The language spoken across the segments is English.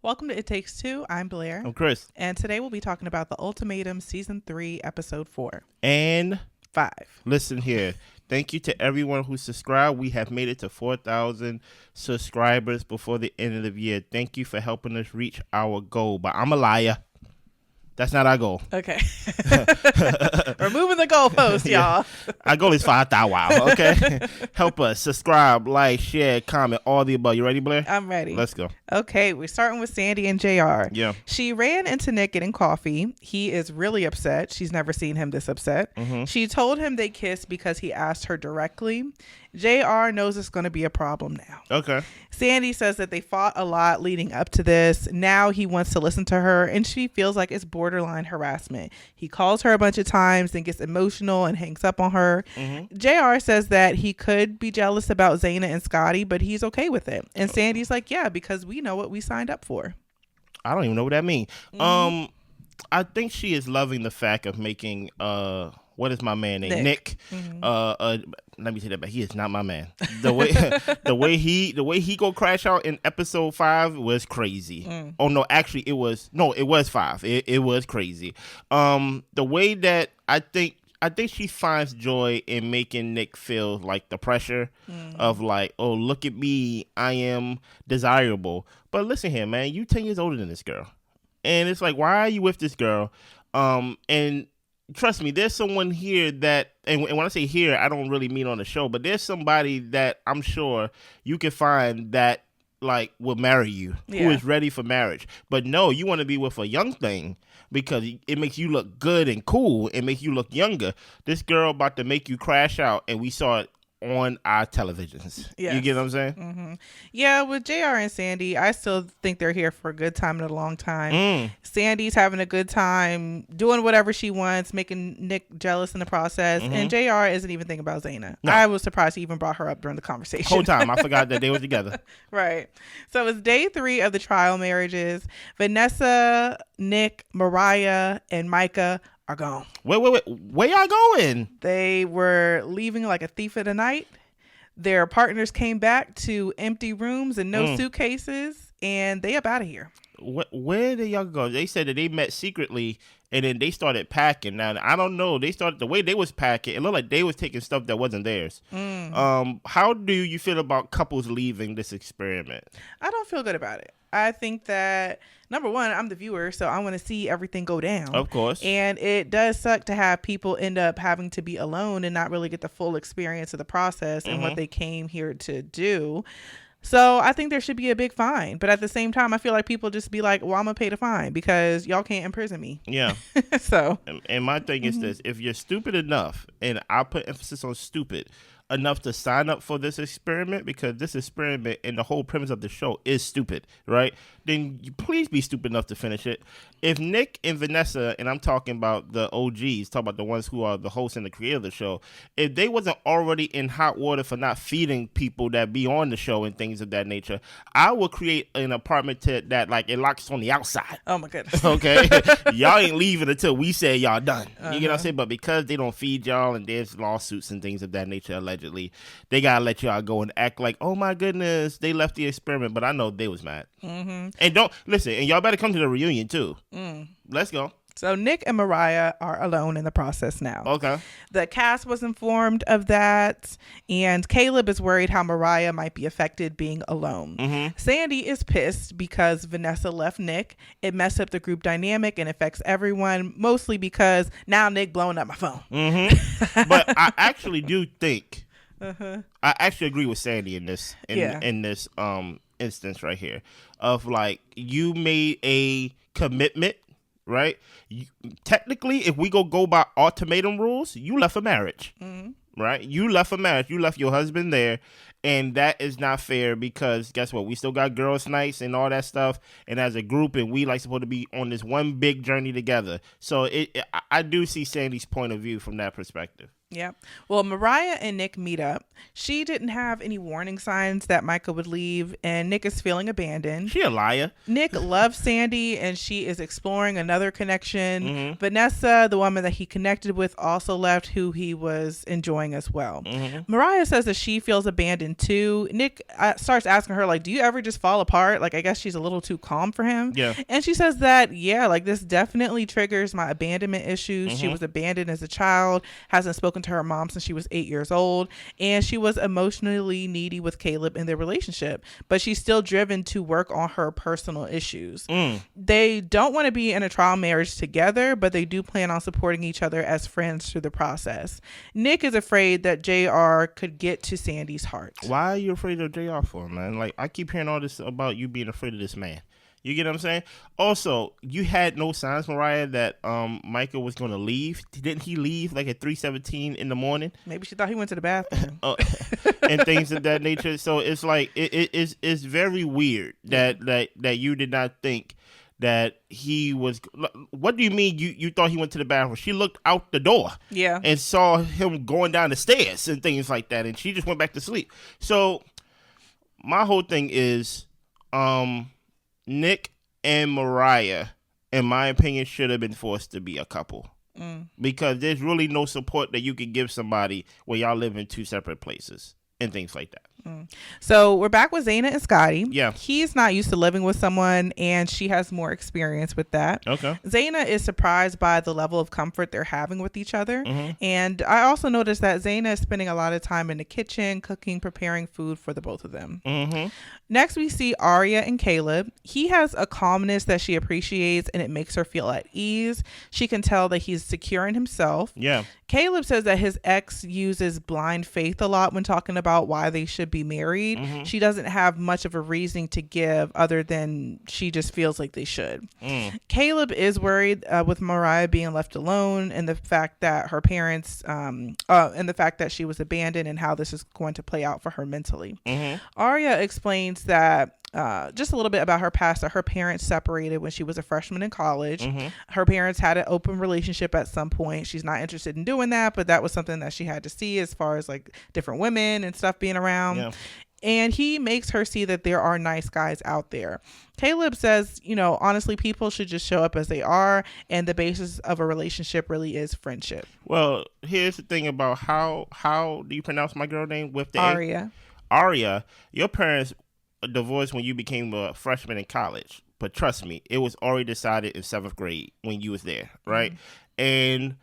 Welcome to It Takes Two. I'm Blair. I'm Chris. And today we'll be talking about the Ultimatum Season 3, Episode 4. And 5. Listen here. Thank you to everyone who subscribed. We have made it to 4,000 subscribers before the end of the year. Thank you for helping us reach our goal. But I'm a liar. That's not our goal. Okay. Removing the goalpost, y'all. Our goal is 5,000. Okay. Help us. Subscribe, like, share, comment, all the above. You ready, Blair? I'm ready. Let's go. Okay, we're starting with Sandy and JR. Yeah. She ran into Nick getting coffee. He is really upset. She's never seen him this upset. Mm-hmm. She told him they kissed because he asked her directly. JR knows it's going to be a problem now. Okay. Sandy says that they fought a lot leading up to this. Now he wants to listen to her, and she feels like it's borderline harassment. He calls her a bunch of times, then gets emotional and hangs up on her. Mm-hmm. JR says that he could be jealous about Zena and Scotty, but he's okay with it. And Sandy's like, yeah, because we know what we signed up for. I don't even know what that means. Mm-hmm. I think she is loving the fact of making what is my man name? Nick. Mm-hmm. Let me say that back. He is not my man. The way he go crash out in episode 5 was crazy. Oh no, actually it was 5. It was crazy. The way that I think she finds joy in making Nick feel like the pressure of like, oh, look at me, I am desirable. But listen here, man, you 10 years older than this girl. And it's like, why are you with this girl? And trust me, there's someone here that, and when I say here, I don't really mean on the show, but there's somebody that I'm sure you can find that like will marry you, who is ready for marriage. But no, you want to be with a young thing because it makes you look good and cool and make you look younger. This girl about to make you crash out, and we saw it on our televisions. Yes. You get what I'm saying? Mm-hmm. Yeah, with JR and Sandy, I still think they're here for a good time and a long time. Sandy's having a good time, doing whatever she wants, making Nick jealous in the process. And JR isn't even thinking about Zena. No. I was surprised he even brought her up during the conversation. Whole time. I forgot that they were together. Right. So it's day 3 of the trial marriages. Vanessa, Nick, Mariah, and Micah are gone. Wait. Where y'all going? They were leaving like a thief in the night. Their partners came back to empty rooms and no suitcases, and they up out of here. Where did y'all go? They said that they met secretly, and then they started packing. Now, I don't know. They started the way they was packing. It looked like they was taking stuff that wasn't theirs. How do you feel about couples leaving this experiment? I don't feel good about it. I think that, number one, I'm the viewer, so I want to see everything go down. Of course. And it does suck to have people end up having to be alone and not really get the full experience of the process and what they came here to do. So I think there should be a big fine. But at the same time, I feel like people just be like, well, I'm going to pay the fine because y'all can't imprison me. Yeah. So. And my thing is this. If you're stupid enough, and I put emphasis on stupid, enough to sign up for this experiment, because this experiment and the whole premise of the show is stupid, right? Then you please be stupid enough to finish it. If Nick and Vanessa, and I'm talking about the OGs, talk about the ones who are the hosts and the creator of the show, if they wasn't already in hot water for not feeding people that be on the show and things of that nature, I would create an apartment that like it locks on the outside. Oh my goodness. Okay. Y'all ain't leaving until we say y'all done. You get what I'm saying? But because they don't feed y'all and there's lawsuits and things of that nature allegedly, they gotta let y'all go and act like, oh my goodness, they left the experiment. But I know they was mad. And don't listen, and y'all better come to the reunion too. Let's go. So Nick and Mariah are alone in the process now. Okay. The cast was informed of that, and Caleb is worried how Mariah might be affected being alone. Sandy is pissed because Vanessa left Nick. It messed up the group dynamic and affects everyone, mostly because now Nick blowing up my phone. But I actually do think I actually agree with Sandy in this instance right here of like, you made a commitment, right? Technically, if we go by ultimatum rules, you left a marriage, right? You left a marriage. You left your husband there, and that is not fair because guess what? We still got girls' nights and all that stuff, and as a group, and we like supposed to be on this one big journey together. So I do see Sandy's point of view from that perspective. Yeah. Well, Mariah and Nick meet up. She didn't have any warning signs that Micah would leave, and Nick is feeling abandoned. She a liar. Nick loves Sandy, and she is exploring another connection. Vanessa, the woman that he connected with, also left, who he was enjoying as well. Mariah says that she feels abandoned too. Nick starts asking her, like, do you ever just fall apart? Like, I guess she's a little too calm for him. Yeah. And she says that, yeah, like, this definitely triggers my abandonment issues. She was abandoned as a child, hasn't spoken to her mom since she was 8 years old, and she was emotionally needy with Caleb in their relationship, but she's still driven to work on her personal issues. They don't want to be in a trial marriage together, but they do plan on supporting each other as friends through the process. Nick is afraid that JR could get to Sandy's heart. Why are you afraid of JR for, man? Like, I keep hearing all this about you being afraid of this man. You get what I'm saying? Also, you had no signs, Mariah, that Micah was going to leave. Didn't he leave like at 3:17 in the morning? Maybe she thought he went to the bathroom. And things of that nature. So it's like it's very weird that you did not think that he was. What do you mean you thought he went to the bathroom? She looked out the door, and saw him going down the stairs and things like that, and she just went back to sleep. So my whole thing is, Nick and Mariah, in my opinion, should have been forced to be a couple. Because there's really no support that you can give somebody where y'all live in two separate places and things like that. So we're back with Zena and Scotty. Yeah. He's not used to living with someone, and she has more experience with that. Okay. Zena is surprised by the level of comfort they're having with each other. And I also noticed that Zena is spending a lot of time in the kitchen, cooking, preparing food for the both of them. Next, we see Arya and Caleb. He has a calmness that she appreciates, and it makes her feel at ease. She can tell that he's secure in himself. Yeah. Caleb says that his ex uses blind faith a lot when talking about why they should be married. She doesn't have much of a reasoning to give other than she just feels like they should. Caleb is worried with Mariah being left alone, and the fact that her parents and the fact that she was abandoned, and how this is going to play out for her mentally. Arya explains that just a little bit about her past, that her parents separated when she was a freshman in college. Her parents had an open relationship at some point. She's not interested in doing that, but that was something that she had to see as far as like different women and stuff being around. And he makes her see that there are nice guys out there. Caleb says, honestly, people should just show up as they are, and the basis of a relationship really is friendship. Well, here's the thing about how do you pronounce my girl name with the Arya. Arya, your parents divorced when you became a freshman in college, but trust me, it was already decided in 7th grade when you was there, right? And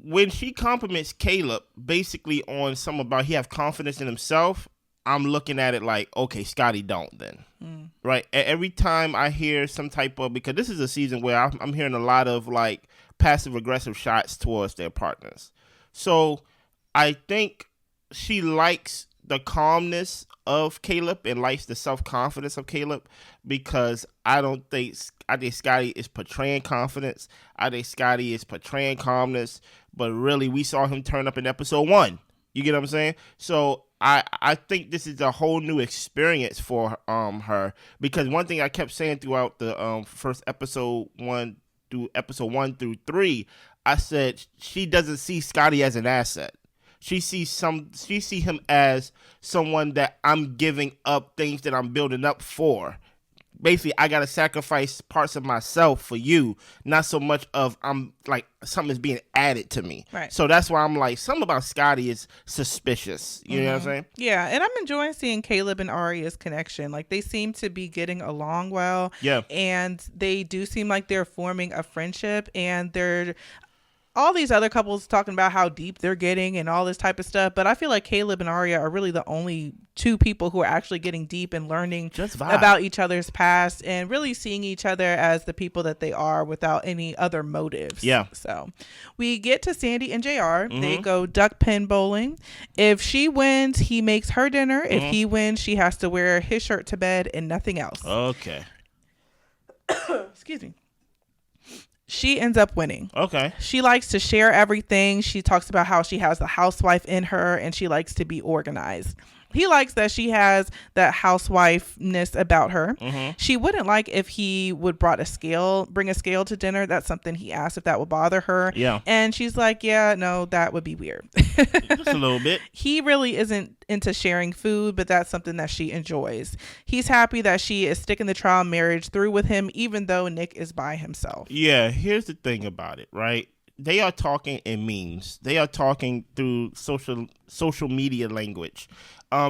when she compliments Caleb basically on something about he have confidence in himself, I'm looking at it like, okay, Scotty don't then, right? Every time I hear some type of, because this is a season where I'm hearing a lot of like passive aggressive shots towards their partners. So I think she likes the calmness of Caleb and likes the self-confidence of Caleb, because I think Scotty is portraying confidence. I think Scotty is portraying calmness, but really we saw him turn up in episode 1. You get what I'm saying? So I think this is a whole new experience for her, because one thing I kept saying throughout the first episode 1 through episode 1 through 3, I said she doesn't see Scotty as an asset. She see him as someone that I'm giving up things that I'm building up for. Basically, I gotta sacrifice parts of myself for you, not so much of I'm like something is being added to me. Right. So that's why I'm like, something about Scotty is suspicious. You know what I'm saying? Yeah, and I'm enjoying seeing Caleb and Arya's connection. Like, they seem to be getting along well. Yeah. And they do seem like they're forming a friendship, and they're all these other couples talking about how deep they're getting and all this type of stuff. But I feel like Caleb and Arya are really the only two people who are actually getting deep and learning about each other's past and really seeing each other as the people that they are without any other motives. Yeah. So we get to Sandy and JR. They go duck pin bowling. If she wins, he makes her dinner. If he wins, she has to wear his shirt to bed and nothing else. Okay. Excuse me. She ends up winning. Okay. She likes to share everything. She talks about how she has the housewife in her and she likes to be organized. He likes that she has that housewifeness about her. Mm-hmm. She wouldn't like if he would bring a scale to dinner. That's something he asked if that would bother her. Yeah. And she's like, yeah, no, that would be weird. Just a little bit. He really isn't into sharing food, but that's something that she enjoys. He's happy that she is sticking the trial marriage through with him, even though Nick is by himself. Yeah, here's the thing about it, right? They are talking in memes. They are talking through social media language.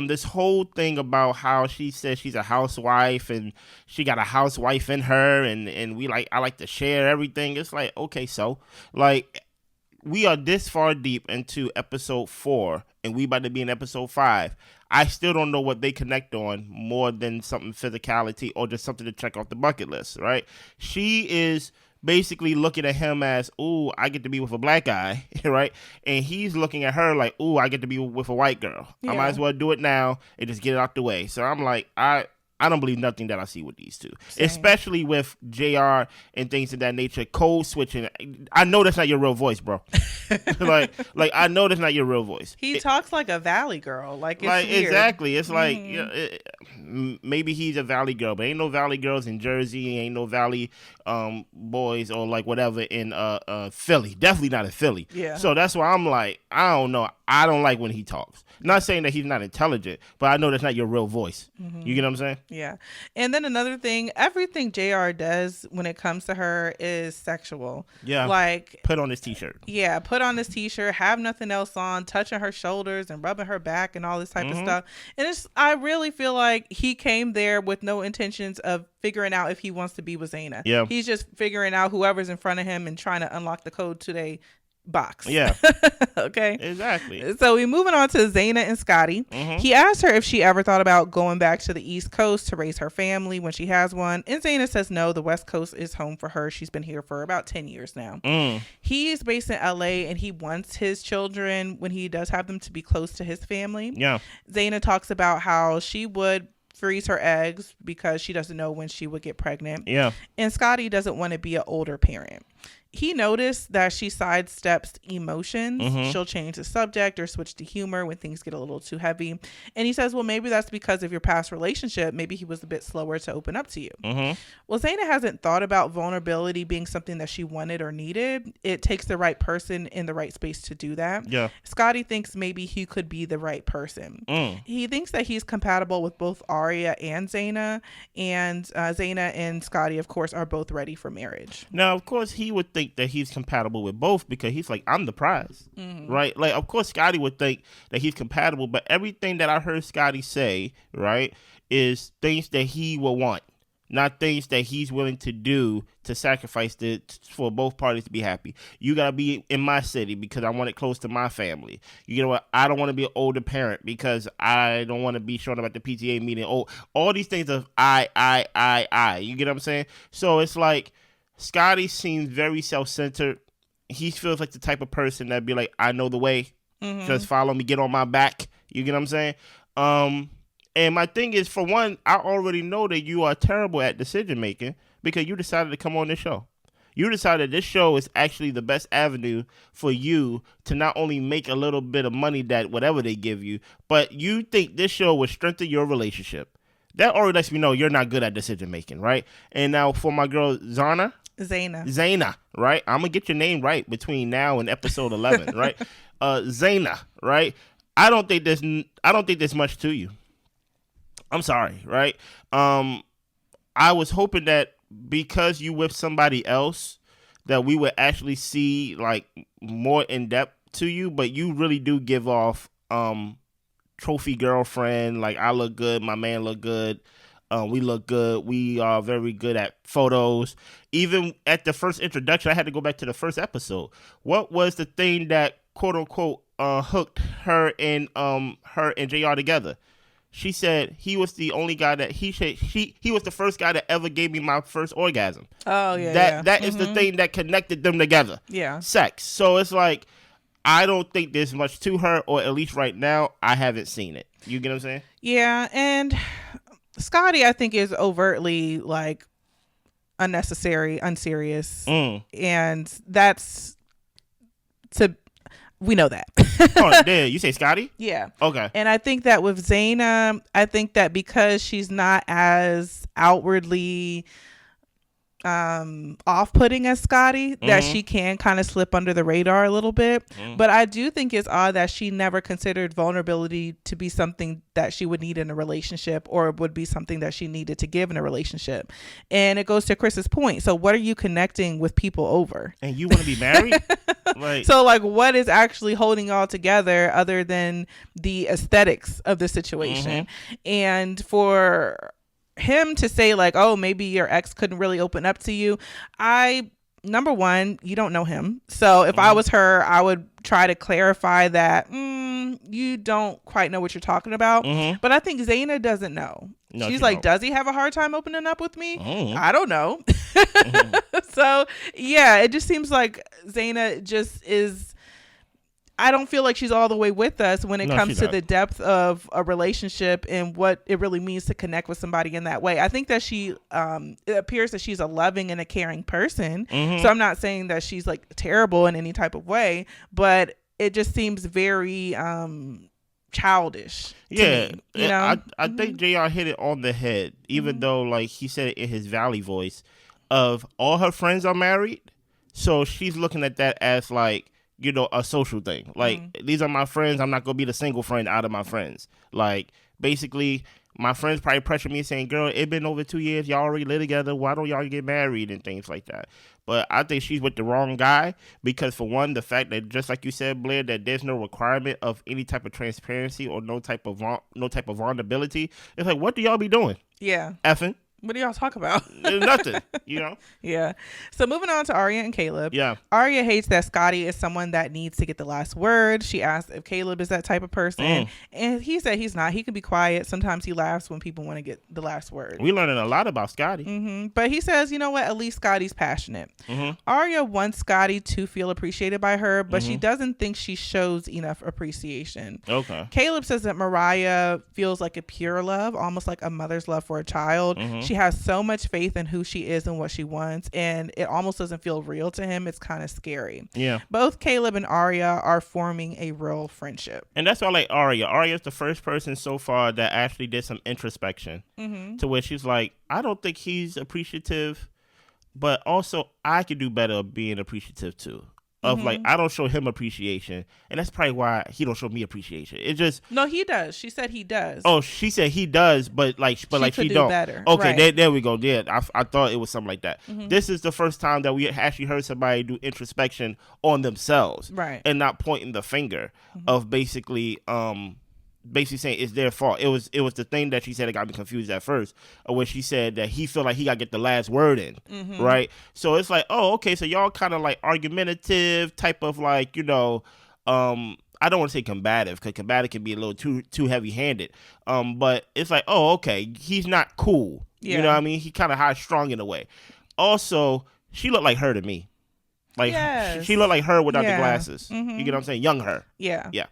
This whole thing about how she says she's a housewife and she got a housewife in her and I like to share everything. It's like, okay, so like we are this far deep into episode 4 and we about to be in episode 5. I still don't know what they connect on more than something physicality or just something to check off the bucket list, right? She is basically looking at him as, ooh, I get to be with a black guy, right? And he's looking at her like, ooh, I get to be with a white girl. Yeah. I might as well do it now and just get it out the way. So I'm like, I don't believe nothing that I see with these two. Same. Especially with JR and things of that nature, code switching. I know that's not your real voice, bro. like I know that's not your real voice. He talks like a Valley girl. Like weird. Exactly. It's like maybe he's a Valley girl, but ain't no Valley girls in Jersey, ain't no Valley boys or like whatever in Philly. Definitely not in Philly. Yeah. So that's why I'm like, I don't know. I don't like when he talks. Not saying that he's not intelligent, but I know that's not your real voice. Mm-hmm. You get what I'm saying? Yeah. And then another thing, everything JR does when it comes to her is sexual. Yeah. Like put on this t-shirt. Yeah, put on this t-shirt, have nothing else on, touching her shoulders and rubbing her back and all this type of stuff. And I really feel like he came there with no intentions of figuring out if he wants to be with Zena. Yeah. He's just figuring out whoever's in front of him and trying to unlock the code to their box. Yeah. Okay. Exactly. So we're moving on to Zena and Scotty. Mm-hmm. He asked her if she ever thought about going back to the East Coast to raise her family when she has one. And Zena says no, the West Coast is home for her. She's been here for about 10 years now. He's based in LA and he wants his children, when he does have them, to be close to his family. Yeah. Zena talks about how she would freeze her eggs because she doesn't know when she would get pregnant. Yeah. And Scotty doesn't want to be an older parent. He noticed that she sidesteps emotions. Mm-hmm. She'll change the subject or switch to humor when things get a little too heavy. And he says, well, maybe that's because of your past relationship. Maybe he was a bit slower to open up to you. Mm-hmm. Well, Zena hasn't thought about vulnerability being something that she wanted or needed. It takes the right person in the right space to do that. Yeah. Scotty thinks maybe he could be the right person. He thinks that he's compatible with both Arya and Zena. And Zena and Scotty, of course, are both ready for marriage. Now, of course, he would think that he's compatible with both because he's like, I'm the prize, right? Like, of course, Scotty would think that he's compatible, but everything that I heard Scotty say, right, is things that he will want, not things that he's willing to do to sacrifice for both parties to be happy. You got to be in my city because I want it close to my family. You know what? I don't want to be an older parent because I don't want to be showing up at the PTA meeting. Oh, all these things of I. You get what I'm saying? So it's like, Scotty seems very self-centered. He feels like the type of person that'd be like, I know the way. Just follow me, get on my back. You get what I'm saying? And my thing is, for one, I already know that you are terrible at decision making because you decided to come on this show. You decided this show is actually the best avenue for you to not only make a little bit of money that whatever they give you, but you think this show will strengthen your relationship. That already lets me know you're not good at decision making, right? And now for my girl Zena, right? I'm gonna get your name right between now and episode 11, right? Zena, right? I don't think there's much to you. I'm sorry, right? I was hoping that because you with somebody else that we would actually see like more in depth to you, but you really do give off trophy girlfriend, like I look good, my man look good, we look good, we are very good at photos. Even at the first introduction, I had to go back to the first episode. What was the thing that quote unquote hooked her and JR together? She said he was the only guy that he was the first guy that ever gave me my first orgasm. Oh yeah. That is the thing that connected them together. Yeah. Sex. So it's like, I don't think there's much to her, or at least right now, I haven't seen it. You get what I'm saying? Yeah, and Scotty, I think, is overtly like unnecessary, unserious. Mm. And that's we know that. Oh, there, you say Scotty? Yeah. Okay. And I think that with Zena, I think that because she's not as outwardly off-putting as Scotty, that she can kind of slip under the radar a little bit. But I do think it's odd that she never considered vulnerability to be something that she would need in a relationship, or would be something that she needed to give in a relationship. And it goes to Chris's point. So what are you connecting with people over? And you want to be married? So like, what is actually holding y'all together other than the aesthetics of the situation? And for him to say like, oh, maybe your ex couldn't really open up to you, number one, you don't know him. So if I was her, I would try to clarify that you don't quite know what you're talking about. But I think Zena doesn't know. No, she's like, does he have a hard time opening up with me? I don't know. So yeah, it just seems like Zena just is, I don't feel like she's all the way with us when it comes to the depth of a relationship and what it really means to connect with somebody in that way. I think that she, it appears that she's a loving and a caring person. So I'm not saying that she's like terrible in any type of way, but it just seems very childish to me, you know? I think JR hit it on the head, even though like he said it in his Valley voice of all her friends are married. So she's looking at that as like, you know, a social thing. Like, these are my friends. I'm not going to be the single friend out of my friends. Like, basically, my friends probably pressure me saying, girl, it been over 2 years. Y'all already live together. Why don't y'all get married and things like that? But I think she's with the wrong guy because, for one, the fact that, just like you said, Blair, that there's no requirement of any type of transparency or no type of vulnerability. It's like, what do y'all be doing? Yeah. Effing. What do y'all talk about? Nothing, you know? Yeah. So moving on to Arya and Caleb. Yeah. Arya hates that Scotty is someone that needs to get the last word. She asked if Caleb is that type of person. And he said he's not. He can be quiet. Sometimes he laughs when people want to get the last word. We learning a lot about Scotty. But he says, you know what? At least Scotty's passionate. Arya wants Scotty to feel appreciated by her, but she doesn't think she shows enough appreciation. Okay. Caleb says that Mariah feels like a pure love, almost like a mother's love for a child. She has so much faith in who she is and what she wants, and it almost doesn't feel real to him. It's kind of scary. Yeah. Both Caleb and Arya are forming a real friendship. And that's why I like Arya. Arya is the first person so far that actually did some introspection to where she's like, I don't think he's appreciative, but also I could do better of being appreciative too. Of like, I don't show him appreciation, and that's probably why he don't show me appreciation. It just no, he does. She said he does. Oh, she said he does, but she do don't. Better. Okay, right. there we go. Yeah, I thought it was something like that. This is the first time that we actually heard somebody do introspection on themselves, right, and not pointing the finger of basically saying it's their fault. It was the thing that she said that got me confused at first, where she said that he felt like he got to get the last word in, right? So it's like, oh, okay, so y'all kind of like argumentative type of like, you know, I don't want to say combative because combative can be a little too heavy-handed, but it's like, oh, okay, he's not cool. Yeah. You know what I mean? He kind of high-strung in a way. Also, she looked like her to me. Like, she looked like her without the glasses. You get what I'm saying? Young her. Yeah. Yeah.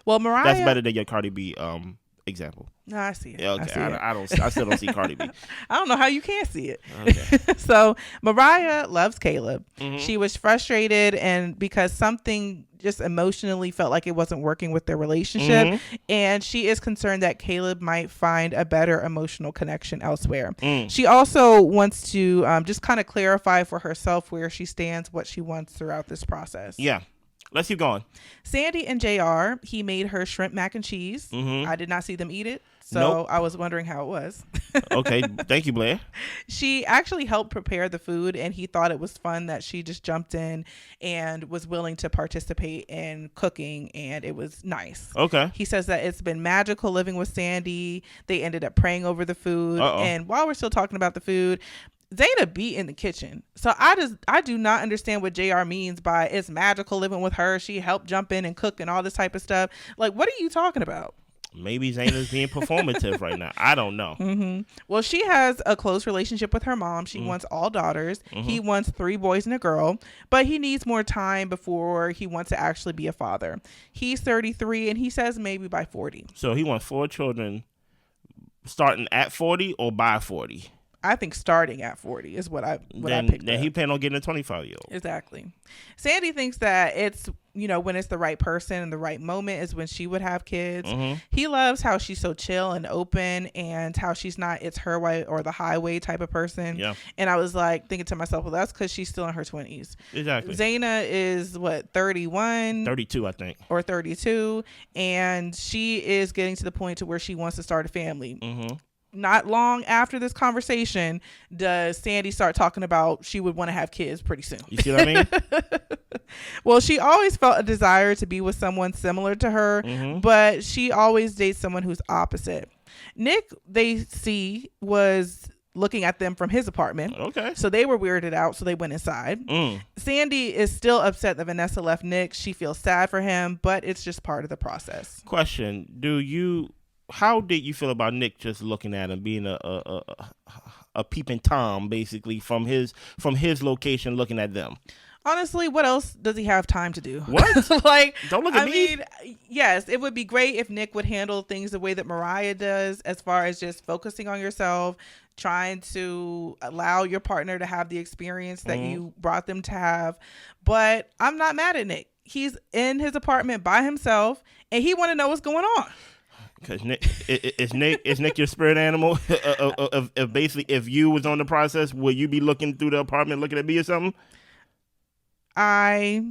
Well, Mariah, that's better than your Cardi B example. No, I see it. Yeah, okay. I still don't see Cardi B. I don't know how you can't see it. Okay. So Mariah loves Caleb. She was frustrated and because something just emotionally felt like it wasn't working with their relationship, and she is concerned that Caleb might find a better emotional connection elsewhere. She also wants to just kind of clarify for herself where she stands, what she wants throughout this process. Yeah. Let's keep going. Sandy and JR, he made her shrimp mac and cheese. I did not see them eat it, so I was wondering how it was. Okay, thank you, Blair. She actually helped prepare the food, and he thought it was fun that she just jumped in and was willing to participate in cooking, and it was nice. Okay. He says that it's been magical living with Sandy. They ended up praying over the food. And while we're still talking about the food, Zena be in the kitchen. So I do not understand what JR means by it's magical living with her. She helped jump in and cook and all this type of stuff. Like, what are you talking about? Maybe Zena's being performative right now. I don't know. Well, she has a close relationship with her mom. She wants all daughters. He wants 3 boys and a girl, but he needs more time before he wants to actually be a father. He's 33 and he says maybe by 40. So he wants 4 children starting at 40 or by 40? I think starting at 40 is what I picked up. Then he planned on getting a 25-year-old. Exactly. Sandy thinks that it's, when it's the right person and the right moment is when she would have kids. He loves how she's so chill and open and how she's not it's her way or the highway type of person. Yeah. And I was like thinking to myself, well, that's because she's still in her 20s. Exactly. Zena is 31? 32, I think. Or 32. And she is getting to the point to where she wants to start a family. Not long after this conversation does Sandy start talking about she would want to have kids pretty soon. You see what I mean? Well, she always felt a desire to be with someone similar to her, but she always dates someone who's opposite. Nick, they see, was looking at them from his apartment. Okay. So they were weirded out, so they went inside. Sandy is still upset that Vanessa left Nick. She feels sad for him, but it's just part of the process. Question. How did you feel about Nick just looking at him, being a peeping Tom, basically, from his location, looking at them? Honestly, what else does he have time to do? What? Don't look at me. I mean, yes, it would be great if Nick would handle things the way that Mariah does, as far as just focusing on yourself, trying to allow your partner to have the experience that you brought them to have. But I'm not mad at Nick. He's in his apartment by himself, and he want to know what's going on. Because is Nick your spirit animal? If you was on the process, would you be looking through the apartment, looking at me or something? I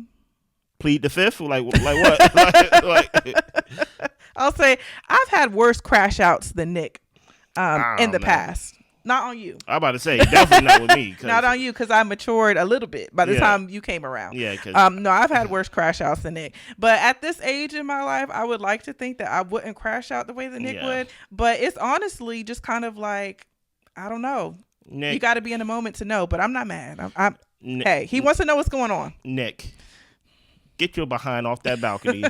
plead the fifth, like what? I'll say I've had worse crash outs than Nick in the past. Not on you. I'm about to say definitely not with me. Not on you, because I matured a little bit by the time you came around. Yeah. No, I've had worse crash outs than Nick. But at this age in my life, I would like to think that I wouldn't crash out the way that Nick would. But it's honestly just kind of like, I don't know. Nick, you got to be in the moment to know. But I'm not mad. Hey, he wants to know what's going on. Nick, get your behind off that balcony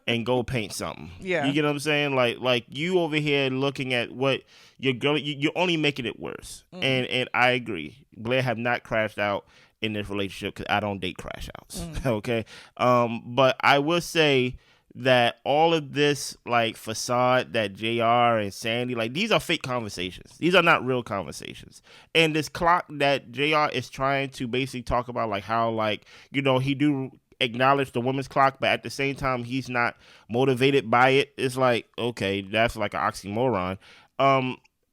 and go paint something. Yeah. You get what I'm saying? Like you over here looking at what your girl, you're only making it worse. And I agree. Blair have not crashed out in this relationship because I don't date crash outs. Okay. But I will say that all of this like facade that JR and Sandy, like these are fake conversations. These are not real conversations. And this clock that JR is trying to basically talk about, like how, like, he do acknowledge the women's clock, but at the same time he's not motivated by it. It's like, okay, that's like an oxymoron.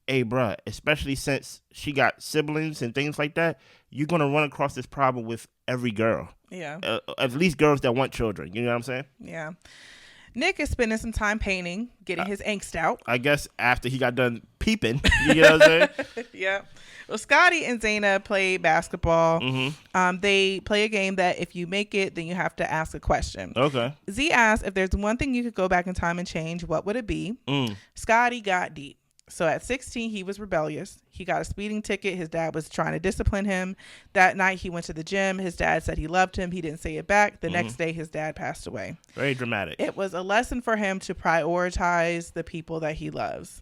Hey bruh, especially since she got siblings and things like that, you're gonna run across this problem with every girl. Yeah. At least girls that want children. You know what I'm saying? Yeah. Nick is spending some time painting, getting his angst out. I guess after he got done peeping. You know what I'm saying? Yeah. Well, Scotty and Zena play basketball. They play a game that if you make it, then you have to ask a question. Okay. Z asked, if there's one thing you could go back in time and change, what would it be? Scotty got deep. So at 16, he was rebellious. He got a speeding ticket. His dad was trying to discipline him. That night, he went to the gym. His dad said he loved him. He didn't say it back. The next day, his dad passed away. Very dramatic. It was a lesson for him to prioritize the people that he loves.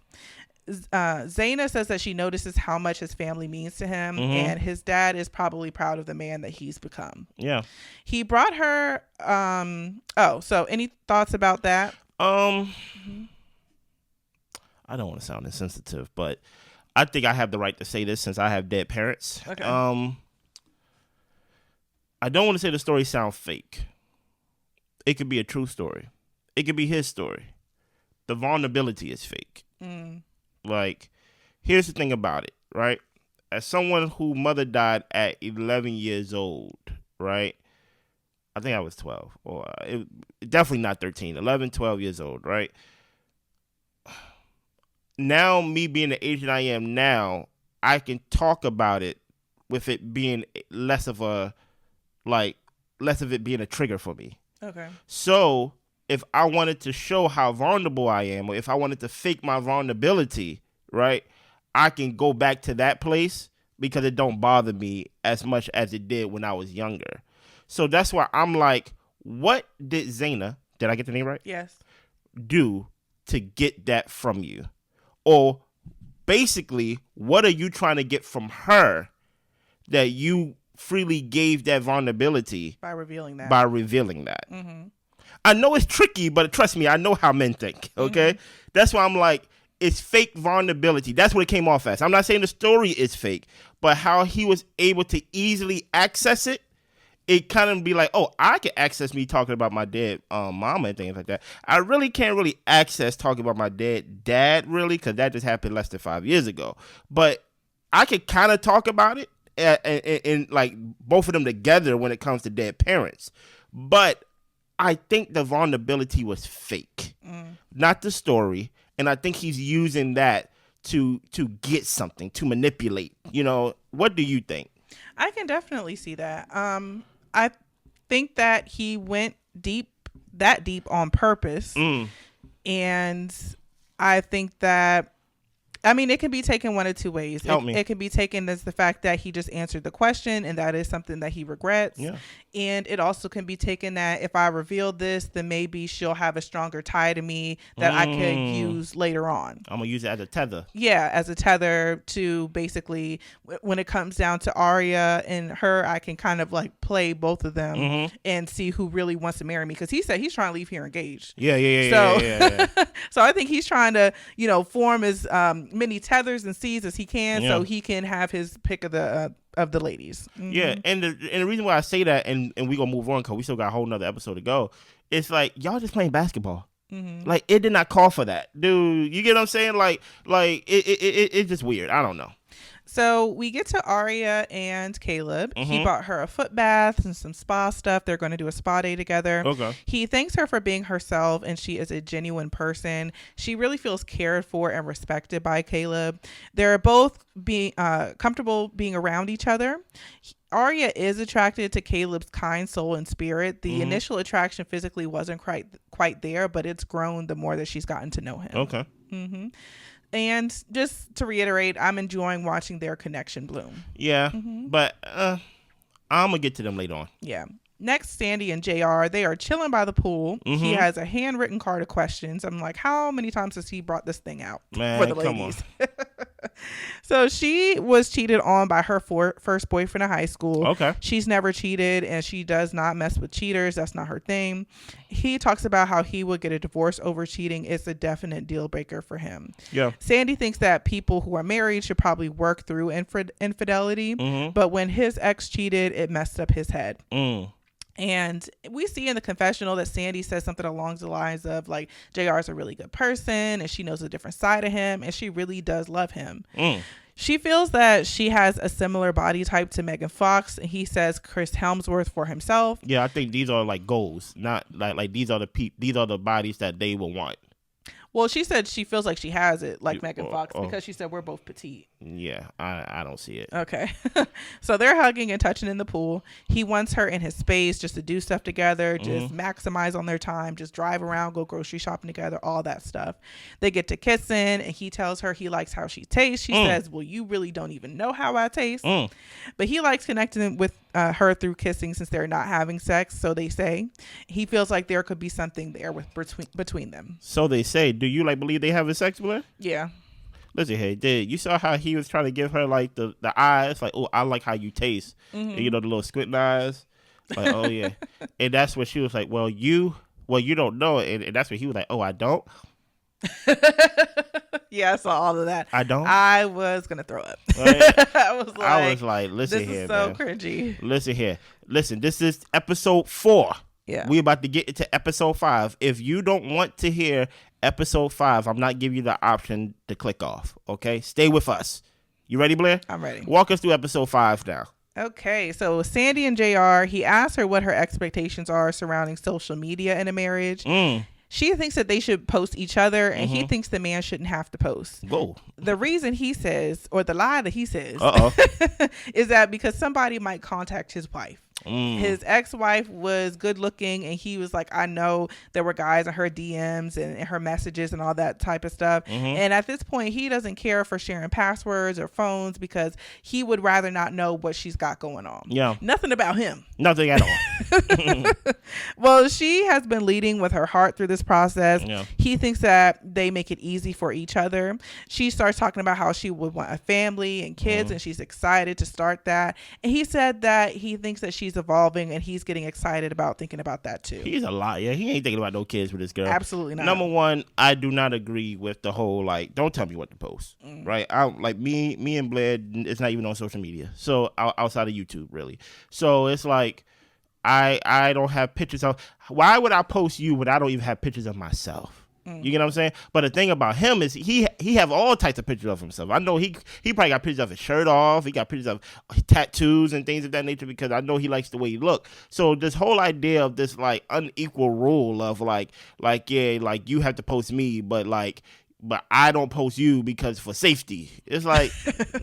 Zena says that she notices how much his family means to him, and his dad is probably proud of the man that he's become. Yeah. He brought her... so any thoughts about that? I don't want to sound insensitive, but I think I have the right to say this since I have dead parents. Okay. I don't want to say the story sounds fake. It could be a true story. It could be his story. The vulnerability is fake. Like, here's the thing about it, right? As someone whose mother died at 11 years old, right? I think I was 12. Or definitely not 13. 11, 12 years old, right? Now, me being the age that I am now, I can talk about it with it being less of it being a trigger for me. Okay. So if I wanted to show how vulnerable I am, or if I wanted to fake my vulnerability, right, I can go back to that place because it don't bother me as much as it did when I was younger. So that's why I'm like, what did Zena, did I get the name right? Yes. Do to get that from you? Or basically, what are you trying to get from her that you freely gave that vulnerability by revealing that? I know it's tricky, but trust me, I know how men think. Okay, that's why I'm like, it's fake vulnerability. That's what it came off as. I'm not saying the story is fake, but how he was able to easily access it. It kind of be like, oh, I can access me talking about my dead mama and things like that. I really can't really access talking about my dead dad, really, because that just happened less than 5 years ago. But I could kind of talk about it and like both of them together when it comes to dead parents. But I think the vulnerability was fake, not the story. And I think he's using that to get something, to manipulate. You know, what do you think? I can definitely see that. I think that he went that deep on purpose. And I think that, I mean, it can be taken one of two ways. It can be taken as the fact that he just answered the question and that is something that he regrets. Yeah. And it also can be taken that if I reveal this, then maybe she'll have a stronger tie to me that I could use later on. I'm going to use it as a tether. Yeah, as a tether to basically, when it comes down to Arya and her, I can kind of like play both of them and see who really wants to marry me. Because he said he's trying to leave here engaged. Yeah. So I think he's trying to, form as many tethers and seeds as he can so he can have his pick of the ladies. Yeah, and the reason why I say that, and we're going to move on because we still got a whole nother episode to go, it's like, y'all just playing basketball. Like, it did not call for that. Dude, you get what I'm saying? Like it's just weird. I don't know. So we get to Arya and Caleb. He bought her a foot bath and some spa stuff. They're going to do a spa day together. Okay. He thanks her for being herself, and she is a genuine person. She really feels cared for and respected by Caleb. They're both being comfortable being around each other. Arya is attracted to Caleb's kind soul and spirit. The initial attraction physically wasn't quite there, but it's grown the more that she's gotten to know him. Okay. And just to reiterate, I'm enjoying watching their connection bloom. Yeah, but I'm going to get to them later on. Yeah. Next, Sandy and JR, they are chilling by the pool. He has a handwritten card of questions. I'm like, how many times has he brought this thing out for the ladies? Come on. So she was cheated on by her first boyfriend in high school. Okay. She's never cheated, and she does not mess with cheaters. That's not her thing. He talks about how he would get a divorce over cheating. It's a definite deal breaker for him. Yeah. Sandy thinks that people who are married should probably work through infidelity, but when his ex cheated, it messed up his head. And we see in the confessional that Sandy says something along the lines of like, JR is a really good person and she knows a different side of him and she really does love him. She feels that she has a similar body type to Megan Fox. And he says Chris Hemsworth for himself. Yeah, I think these are like goals, not like these are the bodies that they will want. Well, she said she feels like she has it, like Megan Fox, because she said we're both petite. Yeah, I don't see it. Okay. So they're hugging and touching in the pool. He wants her in his space just to do stuff together, just maximize on their time, just drive around, go grocery shopping together, all that stuff. They get to kissing, and he tells her he likes how she tastes. She says, well, you really don't even know how I taste. But he likes connecting with her through kissing since they're not having sex, so they say. He feels like there could be something there between them. So they say. Do you believe they having sex, Blair? Yeah. Listen, hey, dude, you saw how he was trying to give her like the eyes, like, oh, I like how you taste. And, the little squinting eyes, like, oh yeah. And that's what she was like, well, you don't know it, and that's what he was like, oh, I don't. Yeah, I saw all of that. I don't. I was gonna throw up. Right? I was like, listen here, this is so man. cringy. Listen here, this is episode 4. Yeah, we about to get into episode 5. If you don't want to hear episode 5, I'm not giving you the option to click off. Okay, stay with us. You ready, Blair? I'm ready. Walk us through episode 5 now. Okay, so Sandy and JR, he asked her what her expectations are surrounding social media in a marriage. She thinks that they should post each other, and he thinks the man shouldn't have to post. Whoa. The reason he says, or the lie that he says, is that because somebody might contact his wife. His ex-wife was good looking, and he was like, I know there were guys in her DMs and her messages and all that type of stuff. And at this point, he doesn't care for sharing passwords or phones because he would rather not know what she's got going on. Yeah. Nothing about him. Nothing at all. Well, she has been leading with her heart through this process. Yeah. He thinks that they make it easy for each other. She starts talking about how she would want a family and kids, and she's excited to start that. And he said that he thinks that she's she's evolving, and he's getting excited about thinking about that too. He's a liar. He ain't thinking about no kids with this girl. Absolutely not. Number one, I do not agree with the whole like, don't tell me what to post. Right? I like me and Blair. It's not even on social media. So outside of YouTube, really. So it's like I don't have pictures of. Why would I post you when I don't even have pictures of myself? You get what I'm saying? But the thing about him is he have all types of pictures of himself. I know he probably got pictures of his shirt off. He got pictures of tattoos and things of that nature because I know he likes the way he look. So this whole idea of this like unequal rule of like yeah, like you have to post me, but I don't post you because for safety. It's like,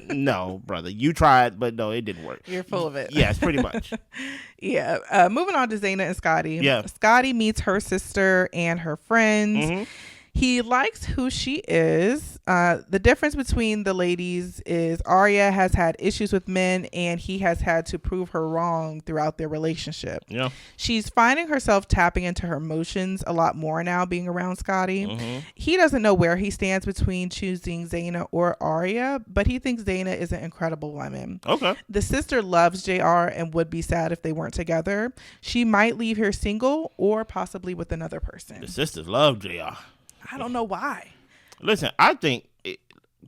no, brother, you tried, but no, it didn't work. You're full of it. Yes, pretty much. Yeah. Moving on to Zena and Scotty. Yeah. Scotty meets her sister and her friends. He likes who she is. The difference between the ladies is Arya has had issues with men, and he has had to prove her wrong throughout their relationship. Yeah. She's finding herself tapping into her emotions a lot more now being around Scotty. He doesn't know where he stands between choosing Zena or Arya, but he thinks Zena is an incredible woman. Okay. The sister loves JR and would be sad if they weren't together. She might leave here single or possibly with another person. The sisters love JR. I don't know why. Listen, I think.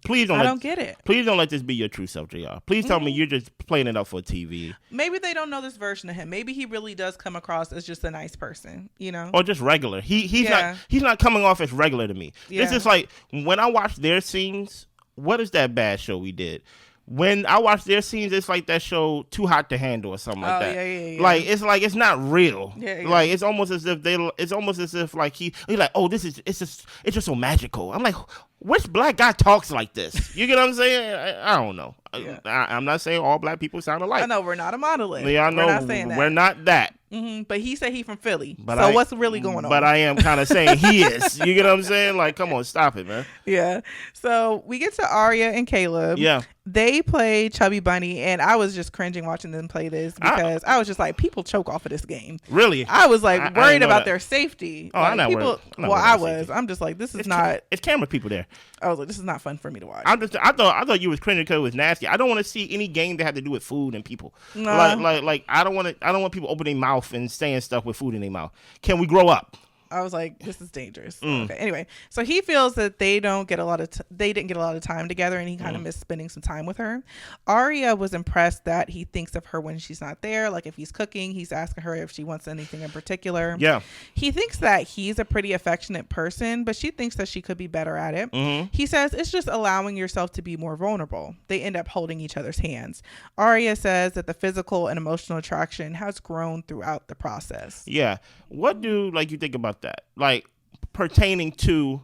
Please don't. I don't get it. Please don't let this be your true self, JR. Please tell me you're just playing it up for TV. Maybe they don't know this version of him. Maybe he really does come across as just a nice person, you know, or just regular. He's not coming off as regular to me. Yeah. It's just like when I watch their scenes. What is that bad show we did? When I watch their scenes, it's like that show Too Hot to Handle or something like that. Yeah. Like it's not real. Yeah. Like it's almost as if like he's like, oh, it's just so magical. I'm like, which black guy talks like this? You get what I'm saying? I don't know. Yeah. I'm not saying all black people sound alike. I know we're not a monolith. Yeah, I know we're not saying that. We're not that. But he said he from Philly. So what's really going on? But I am kind of saying he is. You get what I'm saying? Like, come on, stop it, man. Yeah. So we get to Arya and Caleb. Yeah. They play Chubby Bunny, and I was just cringing watching them play this because I was just like, people choke off of this game. Really? I was like worried about their safety. Oh, like, I'm not worried. Well, I was. I'm just like, this is not. It's camera people there. I was like, this is not fun for me to watch. I thought you was cringing because it was nasty. I don't want to see any game that had to do with food and people. Nah. Like I don't want people opening their mouth and saying stuff with food in their mouth. Can we grow up? I was like, this is dangerous. Okay. Anyway, so he feels that they didn't get a lot of time together, and he kind of missed spending some time with her. Arya was impressed that he thinks of her when she's not there. Like if he's cooking, he's asking her if she wants anything in particular. Yeah. He thinks that he's a pretty affectionate person, but she thinks that she could be better at it. He says it's just allowing yourself to be more vulnerable. They end up holding each other's hands. Arya says that the physical and emotional attraction has grown throughout the process. Yeah. What do you think about that? Like pertaining to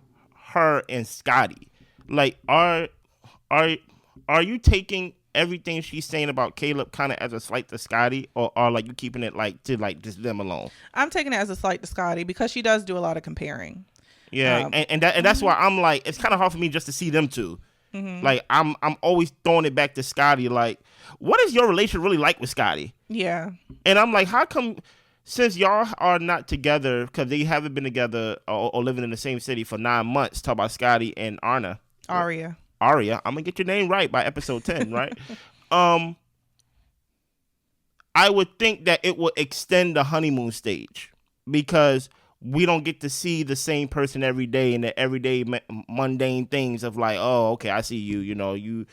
her and Scotty. Like are you taking everything she's saying about Caleb kind of as a slight to Scotty, or like you keeping it like to like just them alone? I'm taking it as a slight to Scotty because she does do a lot of comparing. Yeah, and that's why I'm like, it's kind of hard for me just to see them two. Like I'm always throwing it back to Scotty. Like, what is your relation really like with Scotty? Yeah, and I'm like, how come? Since y'all are not together, because they haven't been together or living in the same city for 9 months, talk about Scotty and Arya. I'm going to get your name right by episode 10, right? I would think that it would extend the honeymoon stage because we don't get to see the same person every day and the everyday mundane things of like, oh, okay, I see you, you know, you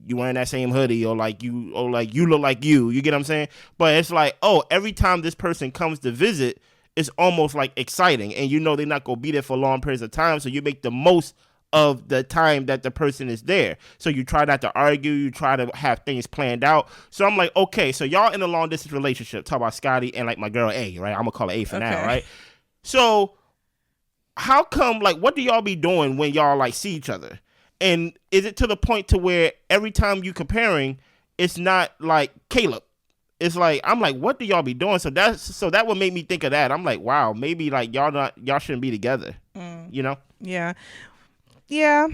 wearing that same hoodie or you look like you get what I'm saying? But it's like, oh, every time this person comes to visit, it's almost like exciting, and you know they're not going to be there for long periods of time, so you make the most of the time that the person is there. So you try not to argue, you try to have things planned out. So I'm like, okay, so y'all in a long distance relationship, talk about Scotty and like my girl A, right? I'm gonna call her A for now, right? So how come, like, what do y'all be doing when y'all like see each other? And is it to the point to where every time you comparing, it's not like Caleb? It's like, I'm like, what do y'all be doing? So that would make me think of that. I'm like, wow, maybe like y'all shouldn't be together. You know? Yeah. Yeah.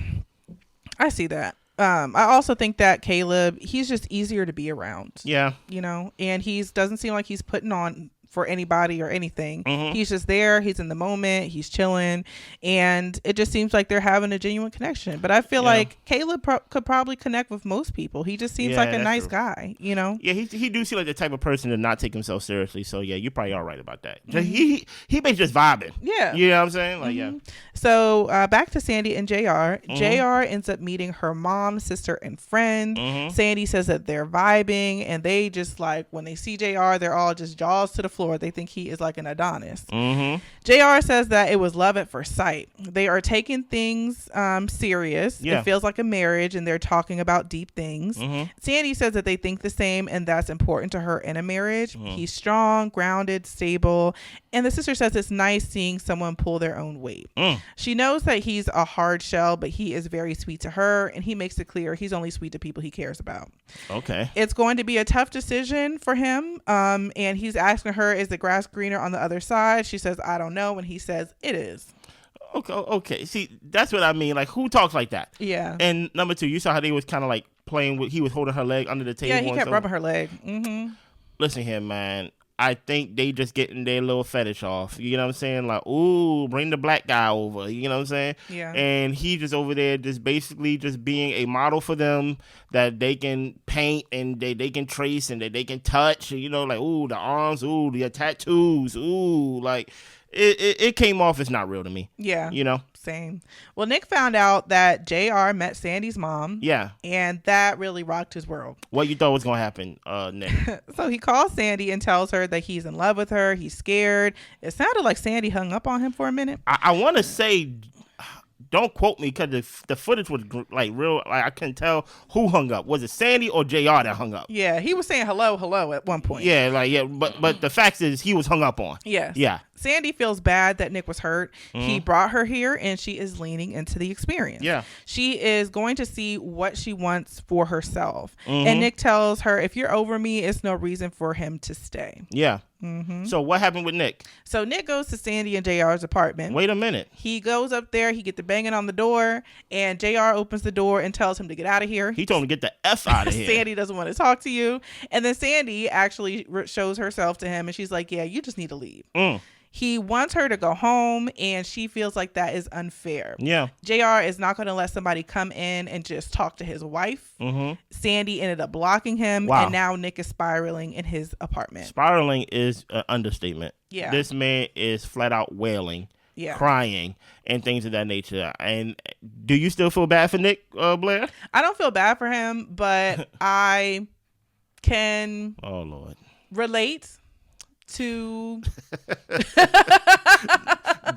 I see that. I also think that Caleb, he's just easier to be around. Yeah. You know, and doesn't seem like he's putting on for anybody or anything. He's just there. He's in the moment. He's chilling. And it just seems like they're having a genuine connection. But I feel like Caleb could probably connect with most people. He just seems like a nice guy, you know? Yeah, he do seem like the type of person to not take himself seriously. So, yeah, you're probably all right about that. He may just vibing. Yeah. You know what I'm saying? Like, yeah. So, back to Sandy and JR. JR ends up meeting her mom, sister, and friend. Sandy says that they're vibing, and they just like, when they see JR, they're all just jaws to the floor. They think he is like an Adonis. JR says that it was love at first sight. They are taking things serious. It feels like a marriage, and they're talking about deep things. Sandy says that they think the same, and that's important to her in a marriage. He's strong, grounded, stable, and the sister says it's nice seeing someone pull their own weight. She knows that he's a hard shell, but he is very sweet to her, and he makes it clear he's only sweet to people he cares about. Okay. It's going to be a tough decision for him, and he's asking her, is the grass greener on the other side? She says, I don't know, and he says, it is. Okay. See, that's what I mean. Like, who talks like that? Yeah. And number two, you saw how they was kind of like playing with, he was holding her leg under the table. Yeah, he kept rubbing her leg. Listen here, man. I think they just getting their little fetish off. You know what I'm saying? Like, ooh, bring the black guy over. You know what I'm saying? Yeah. And he just over there just basically just being a model for them that they can paint and they can trace and that they can touch. You know, like, ooh, the arms, ooh, the tattoos, ooh, like it came off as not real to me. Yeah. You know? Same. Well, Nick found out that JR met Sandy's mom. Yeah. And that really rocked his world. What you thought was going to happen, Nick? So he calls Sandy and tells her that he's in love with her. He's scared. It sounded like Sandy hung up on him for a minute. I want to say, don't quote me, because the footage was like real. Like, I couldn't tell who hung up. Was it Sandy or JR that hung up? Yeah, he was saying hello at one point. Yeah, but the fact is he was hung up on. Yes. Yeah. Sandy feels bad that Nick was hurt. He brought her here, and she is leaning into the experience. Yeah. She is going to see what she wants for herself. And Nick tells her, if you're over me, it's no reason for him to stay. Yeah. So what happened with Nick? So Nick goes to Sandy and JR's apartment. Wait a minute. He goes up there. He gets the banging on the door, and JR opens the door and tells him to get out of here. He told him to get the F out of here. Sandy doesn't want to talk to you. And then Sandy actually shows herself to him, and she's like, yeah, you just need to leave. He wants her to go home, and she feels like that is unfair. Yeah. JR is not going to let somebody come in and just talk to his wife. Sandy ended up blocking him, and now Nick is spiraling in his apartment. Spiraling is an understatement. Yeah. This man is flat out wailing, crying, and things of that nature. And do you still feel bad for Nick, Blair? I don't feel bad for him, but I can relate to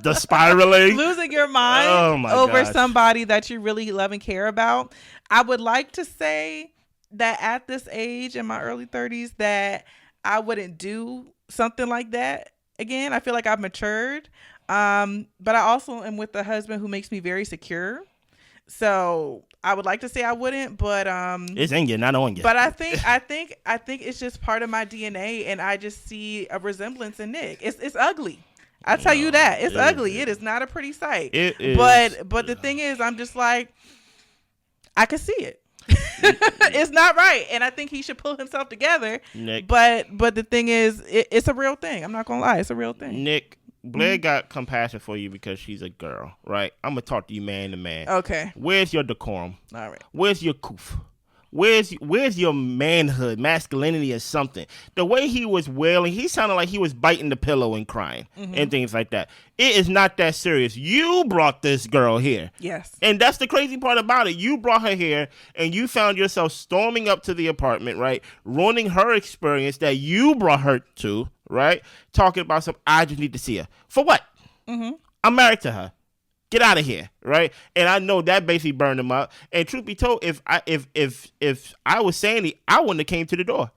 the spiraling, losing your mind over somebody that you really love and care about. I would like to say that at this age, in my early 30s, that I wouldn't do something like that again. I feel like I've matured, but I also am with a husband who makes me very secure. So I would like to say I wouldn't, but it's in you, not on you. But I think it's just part of my DNA, and I just see a resemblance in Nick. It's ugly. I tell you that it's ugly. It is not a pretty sight. It is. But the thing is, I'm just like, I can see it. It's not right, and I think he should pull himself together. Nick. But the thing is, it's a real thing. I'm not gonna lie, it's a real thing. Nick. Blair got compassion for you because she's a girl, right? I'm going to talk to you man to man. Okay. Where's your decorum? All right. Where's your coof? Where's your manhood, masculinity or something? The way he was wailing, he sounded like he was biting the pillow and crying and things like that. It is not that serious. You brought this girl here. Yes. And that's the crazy part about it. You brought her here and you found yourself storming up to the apartment, right? Ruining her experience that you brought her to, right? Talking about I just need to see her. For what? I'm married to her. Get out of here, right? And I know that basically burned him up. And truth be told, if I was Sandy, I wouldn't have came to the door.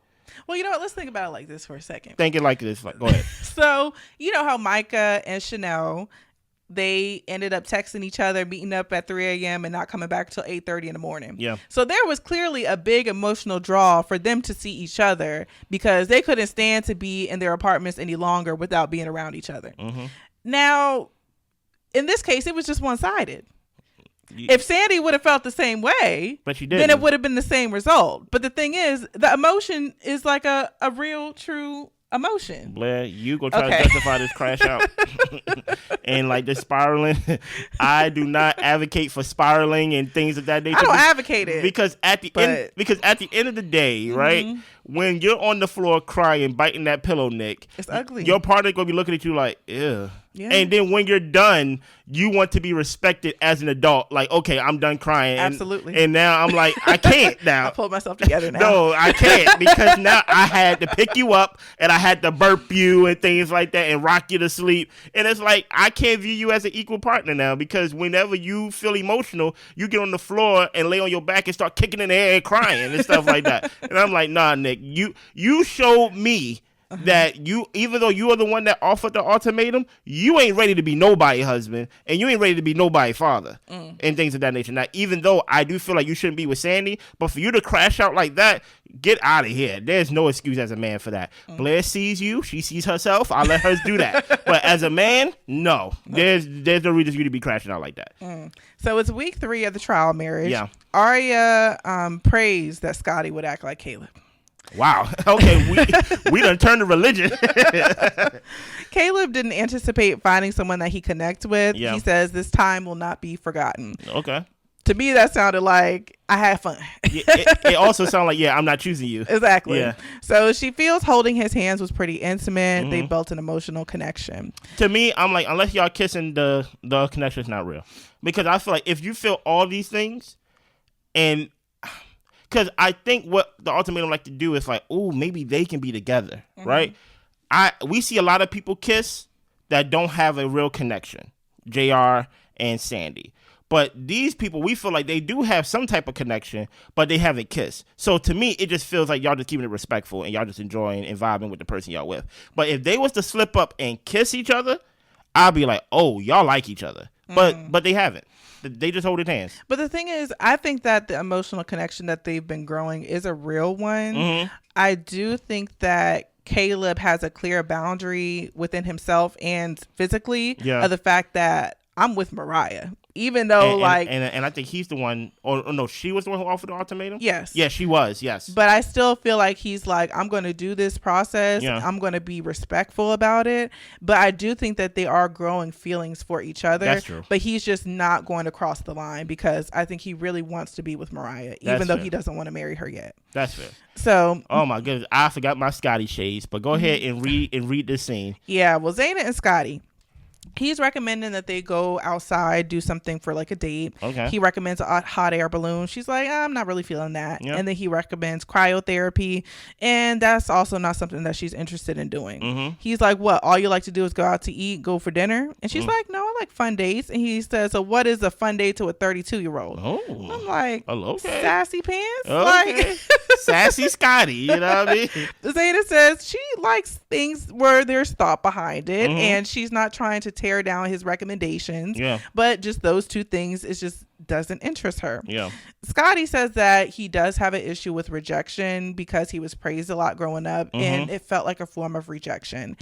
Well, you know what? Let's think about it like this for a second. Think it like this. Go ahead. So, you know how Micah and Chanel, they ended up texting each other, meeting up at 3 a.m. and not coming back till 8:30 in the morning. Yeah. So there was clearly a big emotional draw for them to see each other because they couldn't stand to be in their apartments any longer without being around each other. Now, in this case, it was just one-sided. If Sandy would have felt the same way, but she didn't, then it would have been the same result. But the thing is, the emotion is like a real, true emotion. Blair, you go try to justify this crash out. And like the spiraling. I do not advocate for spiraling and things of that nature. I don't advocate it. Because at the end of the day, right, when you're on the floor crying, biting that pillow, Nick, it's ugly. Your partner gonna be looking at you like, ew. Yeah. And then when you're done, you want to be respected as an adult. Like, okay, I'm done crying. Absolutely. And now I'm like, I can't now. I pulled myself together now. No, I can't, because now I had to pick you up and I had to burp you and things like that and rock you to sleep. And it's like, I can't view you as an equal partner now, because whenever you feel emotional, you get on the floor and lay on your back and start kicking in the air and crying and stuff like that. And I'm like, nah, Nick, you showed me that you, even though you are the one that offered the ultimatum, you ain't ready to be nobody husband, and you ain't ready to be nobody father, and things of that nature. Now, even though I do feel like you shouldn't be with Sandy, but for you to crash out like that, get out of here. There's no excuse as a man for that. Blair sees you, she sees herself. I'll let her do that. But as a man, no, there's no reason for you to be crashing out like that. So it's week 3 of the trial marriage. Yeah. Arya prays that Scotty would act like Caleb. Wow. Okay, we done turned to religion. Caleb didn't anticipate finding someone that he connects with. Yeah. He says this time will not be forgotten. Okay. To me, that sounded like I had fun. It also sounded like, I'm not choosing you. Exactly. Yeah. So she feels holding his hands was pretty intimate. They built an emotional connection. To me, I'm like, unless y'all kissing, the connection's not real. Because I feel like if you feel all these things, and because I think what the ultimatum like to do is like, oh, maybe they can be together, right? We see a lot of people kiss that don't have a real connection, JR and Sandy. But these people, we feel like they do have some type of connection, but they haven't kissed. So to me, it just feels like y'all just keeping it respectful and y'all just enjoying and vibing with the person y'all with. But if they was to slip up and kiss each other, I'd be like, oh, y'all like each other. But they haven't. They just hold hands. But the thing is, I think that the emotional connection that they've been growing is a real one. I do think that Caleb has a clear boundary within himself and physically of the fact that I'm with Mariah. Even though, and I think he's the one, or no, she was the one who offered the ultimatum? Yes. Yeah, she was, yes. But I still feel like he's like, I'm going to do this process. Yeah. I'm going to be respectful about it. But I do think that they are growing feelings for each other. That's true. But he's just not going to cross the line because I think he really wants to be with Mariah, even though he doesn't want to marry her yet. That's fair. So, oh my goodness, I forgot my Scotty shades, but go ahead and read this scene. Yeah, well, Zena and Scotty. He's recommending that they go outside, do something for like a date. Okay. He recommends a hot air balloon. She's like, I'm not really feeling that. Yep. And then he recommends cryotherapy. And that's also not something that she's interested in doing. He's like, what? All you like to do is go out to eat, go for dinner? And she's like, no, I like fun dates. And he says, so what is a fun date to a 32-year-old? Oh. I'm like, okay. Sassy pants? Okay. Like sassy Scotty, you know what I mean? Zeta says she likes things where there's thought behind it. And she's not trying to tear down his recommendations, but just those two things, it just doesn't interest her. Scotty says that he does have an issue with rejection because he was praised a lot growing up and it felt like a form of rejection.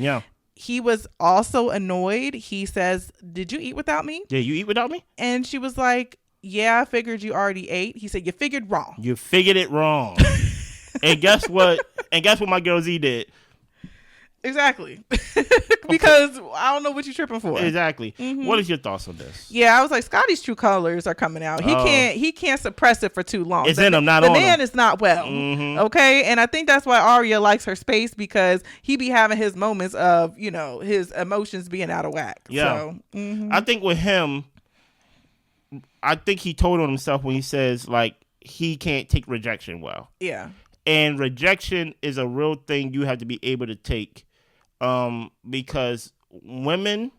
He was also annoyed. He says, did you eat without me? Yeah, you eat without me? And she was like, yeah, I figured you already ate. He said, you figured wrong. You figured it wrong. And guess what? My girl Z did? Exactly. Because I don't know what you're tripping for. Exactly. What is your thoughts on this? Yeah, I was like, Scotty's true colors are coming out. He can't suppress it for too long. It's in him, not on him. The man is not well. Okay? And I think that's why Arya likes her space, because he be having his moments of, his emotions being out of whack. Yeah. So, I think with him, I think he told on himself when he says, like, he can't take rejection well. Yeah. And rejection is a real thing you have to be able to take. Because women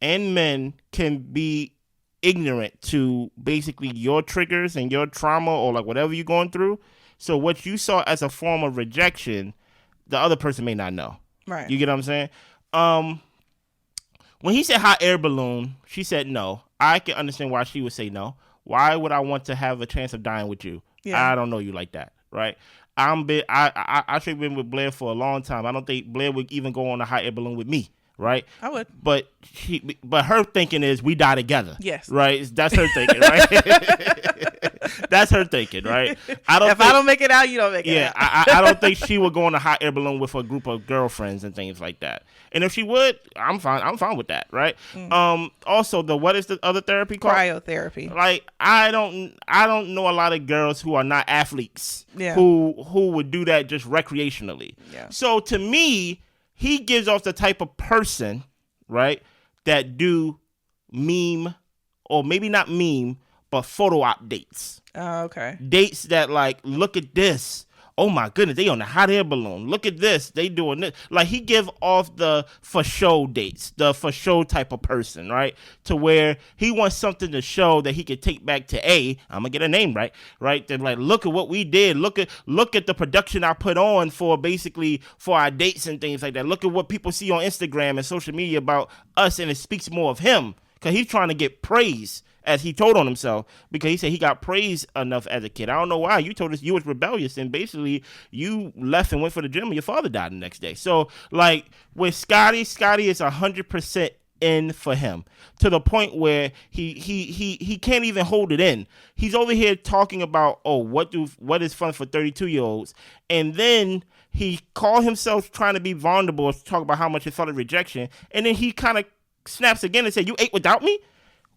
and men can be ignorant to basically your triggers and your trauma or like whatever you're going through. So what you saw as a form of rejection, the other person may not know. Right. You get what I'm saying? When he said hot air balloon, she said no. I can understand why she would say no. Why would I want to have a chance of dying with you? Yeah. I don't know you like that, right? I actually been with Blair for a long time. I don't think Blair would even go on a hot air balloon with me, right? I would. But her thinking is we die together. Yes. Right? That's her thinking, right? That's her thinking, right? I don't make it out, you don't make it out. I don't think she would go on a hot air balloon with a group of girlfriends and things like that. And if she would, I'm fine with that, right? Also, what is the other therapy called? Cryotherapy. Like, I don't know a lot of girls who are not athletes who would do that just recreationally. Yeah. So to me, he gives off the type of person, right, that do meme, or maybe not meme, but photo op dates. Oh, okay. Dates that, like, look at this. Oh my goodness, they on the hot air balloon. Look at this. They doing this. Like, he give off the for show dates, the for show type of person, right? To where he wants something to show that he could take back to I'm gonna get a name right? Then, like, look at what we did. Look at the production I put on for our dates and things like that. Look at what people see on Instagram and social media about us, and it speaks more of him because he's trying to get praise, as he told on himself, because he said he got praised enough as a kid. I don't know why. You told us you was rebellious, and basically you left and went for the gym, and your father died the next day. So, like, with Scotty is 100% in for him, to the point where he can't even hold it in. He's over here talking about, what is fun for 32-year-olds, and then he called himself trying to be vulnerable, to talk about how much he felt of rejection, and then he kind of snaps again and said, "You ate without me?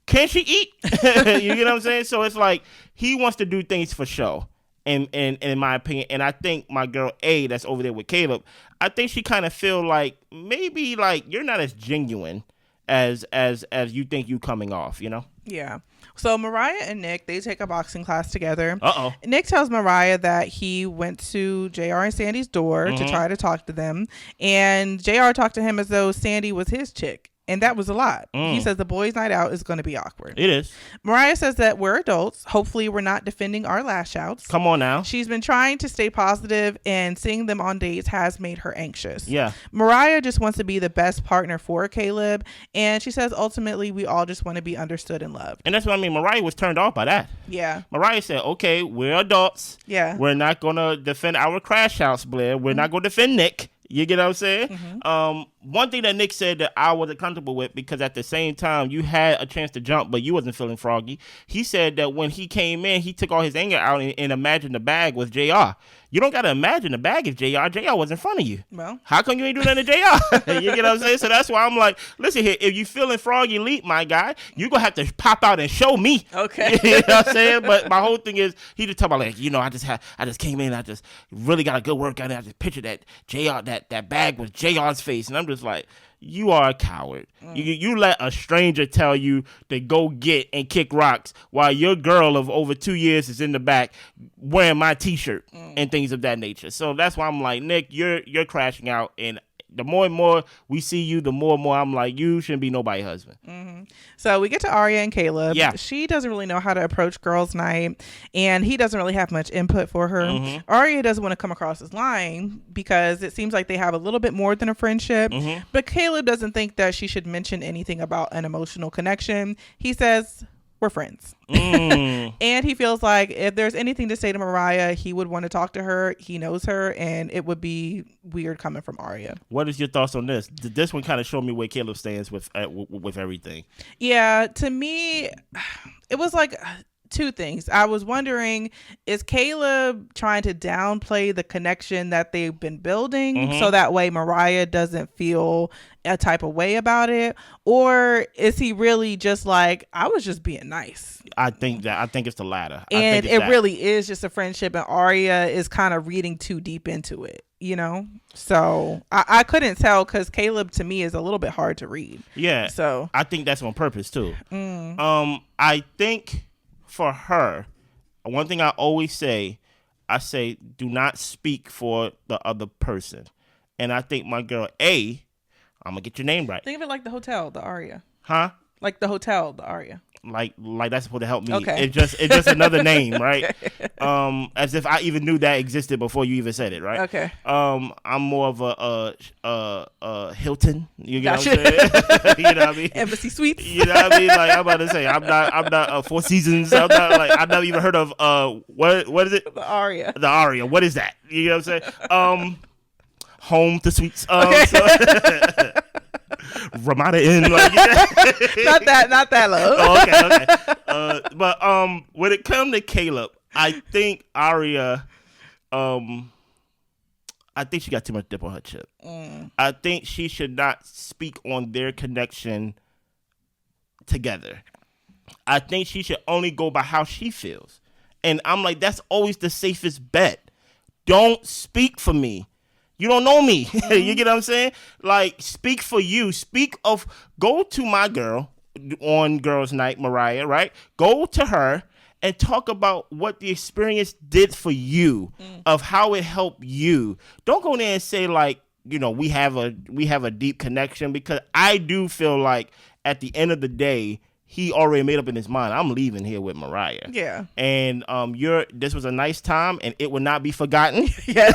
Can she eat?" You get what I'm saying? So it's like he wants to do things for show, and in my opinion, and I think my girl that's over there with Caleb, I think she kind of feel like maybe like you're not as genuine as you think you coming off, you know? Yeah. So Mariah and Nick, they take a boxing class together. Uh-oh. Nick tells Mariah that he went to JR and Sandy's door to try to talk to them, and JR talked to him as though Sandy was his chick. And that was a lot. He says the boys' night out is going to be awkward. It is. Mariah says that we're adults. Hopefully we're not defending our lash outs. Come on now. She's been trying to stay positive, and seeing them on dates has made her anxious. Yeah. Mariah just wants to be the best partner for Caleb. And she says ultimately we all just want to be understood and loved. And that's what I mean. Mariah was turned off by that. Yeah. Mariah said, okay, we're adults. Yeah. We're not going to defend our crash house, Blair. We're not going to defend Nick. You get what I'm saying? One thing that Nick said that I wasn't comfortable with, because at the same time you had a chance to jump, but you wasn't feeling froggy. He said that when he came in, he took all his anger out and imagined the bag with JR. You don't got to imagine the bag if JR was in front of you. Well, how come you ain't do that to JR? You get what I'm saying? So that's why I'm like, listen here, if you feeling froggy leap, my guy, you going to have to pop out and show me. Okay. You know what I'm saying? But my whole thing is, he just talk about, like, I just came in, I just really got a good workout, and I just pictured that JR, that bag with JR's face. And I'm just like, you are a coward. You let a stranger tell you to go get and kick rocks while your girl of over 2 years is in the back wearing my T-shirt and things of that nature. So that's why I'm like, Nick, you're crashing out, and the more and more we see you, the more and more I'm like, you shouldn't be nobody's husband. So we get to Arya and Caleb. Yeah. She doesn't really know how to approach girls' night, and he doesn't really have much input for her. Arya doesn't want to come across as lying because it seems like they have a little bit more than a friendship. But Caleb doesn't think that she should mention anything about an emotional connection. He says, we're friends. And he feels like if there's anything to say to Mariah, he would want to talk to her. He knows her, and it would be weird coming from Arya. What is your thoughts on this? This one kind of showed me where Caleb stands with everything. Yeah, to me, it was like two things. I was wondering, is Caleb trying to downplay the connection that they've been building so that way Mariah doesn't feel a type of way about it? Or is he really just like, I was just being nice? I think it's the latter. And it really is just a friendship, and Arya is kind of reading too deep into it, you know? So I couldn't tell, because Caleb to me is a little bit hard to read. Yeah. So I think that's on purpose too. I think for her, one thing I always say, do not speak for the other person. And I think my girl I'm gonna get your name right. Think of it like the hotel, the Arya. Huh? Like the hotel, the Arya. Like that's supposed to help me. Okay. It's just another name, right? Okay. As if I even knew that existed before you even said it, right? Okay. I'm more of a Hilton. You get what I'm saying? You know what I mean? Embassy Suites. You know what I mean? Like, I'm about to say, I'm not Four Seasons. I've never even heard of what is it? The Arya. The Arya. What is that? You know what I'm saying? Home to Suites. Ramada Inn, like, not that low. Oh, okay. But when it comes to Caleb, I think Arya, I think she got too much dip on her chip. I think she should not speak on their connection together. I think she should only go by how she feels. And I'm like, that's always the safest bet. Don't speak for me. You don't know me. You get what I'm saying? Like, speak for you. Go to my girl on girls' night, Mariah, right? Go to her and talk about what the experience did for you, of how it helped you. Don't go there and say, like, you know, we have a deep connection, because I do feel like at the end of the day, he already made up in his mind, I'm leaving here with Mariah. Yeah. And this was a nice time, and it will not be forgotten. Yes.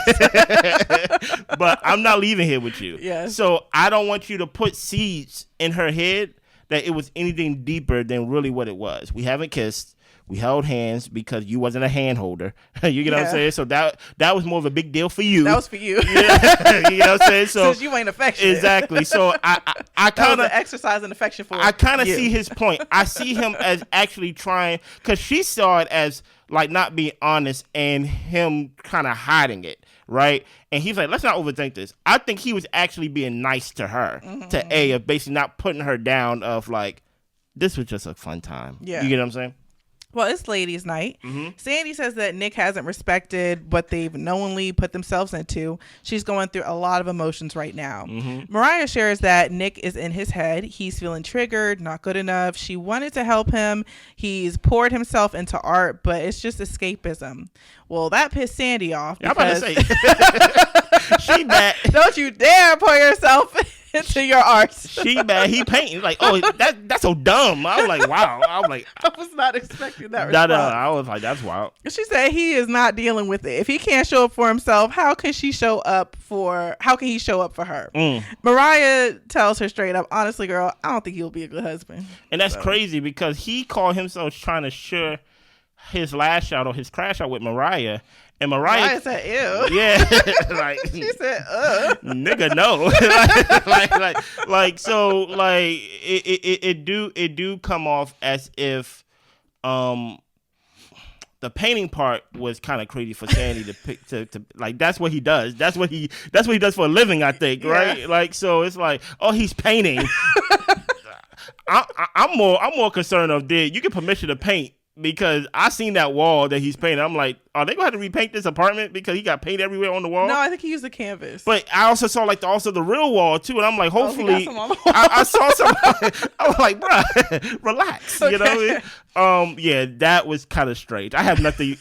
But I'm not leaving here with you. Yes. So I don't want you to put seeds in her head that it was anything deeper than really what it was. We haven't kissed. We held hands because you wasn't a hand holder. You get what I'm saying? So that was more of a big deal for you. That was for you. Yeah. You know what I'm saying? So since you ain't affectionate. Exactly. So I kind of exercise and affection for. I kind of see his point. I see him as actually trying, because she saw it as like not being honest and him kind of hiding it, right? And he's like, let's not overthink this. I think he was actually being nice to her, of basically not putting her down, of like, this was just a fun time. Yeah. You get what I'm saying? Well, it's ladies' night. Sandy says that Nick hasn't respected what they've knowingly put themselves into. She's going through a lot of emotions right now. Mariah shares that Nick is in his head. He's feeling triggered, not good enough. She wanted to help him. He's poured himself into art, but it's just escapism. Well, that pissed Sandy off. I'm about to say, she mad. Don't you dare pour yourself into your art. She mad. He painting like, oh, that's so dumb. I was like, wow. I was like, I was not expecting that response. No, I was like, that's wild. She said he is not dealing with it. If he can't show up for himself, how can he show up for her? Mariah tells her straight up, honestly, girl, I don't think he'll be a good husband. And that's crazy, because he called himself trying to share his lash out or his crash out with Mariah. And Mariah said, ew. Yeah. Like, she said, nigga, no. It do come off as if the painting part was kind of crazy for Sandy to pick to like, that's what he does. That's what he does for a living, I think, right? Yeah. Like, so it's like, oh, he's painting. I'm more concerned of, did you get permission to paint? Because I seen that wall that he's painting. I'm like, are they gonna have to repaint this apartment because he got paint everywhere on the wall? No, I think he used a canvas. But I also saw the real wall too, and I'm like, hopefully, I saw some. I was like, bruh, relax. Okay. You know what I mean? Yeah, that was kind of strange. I have nothing to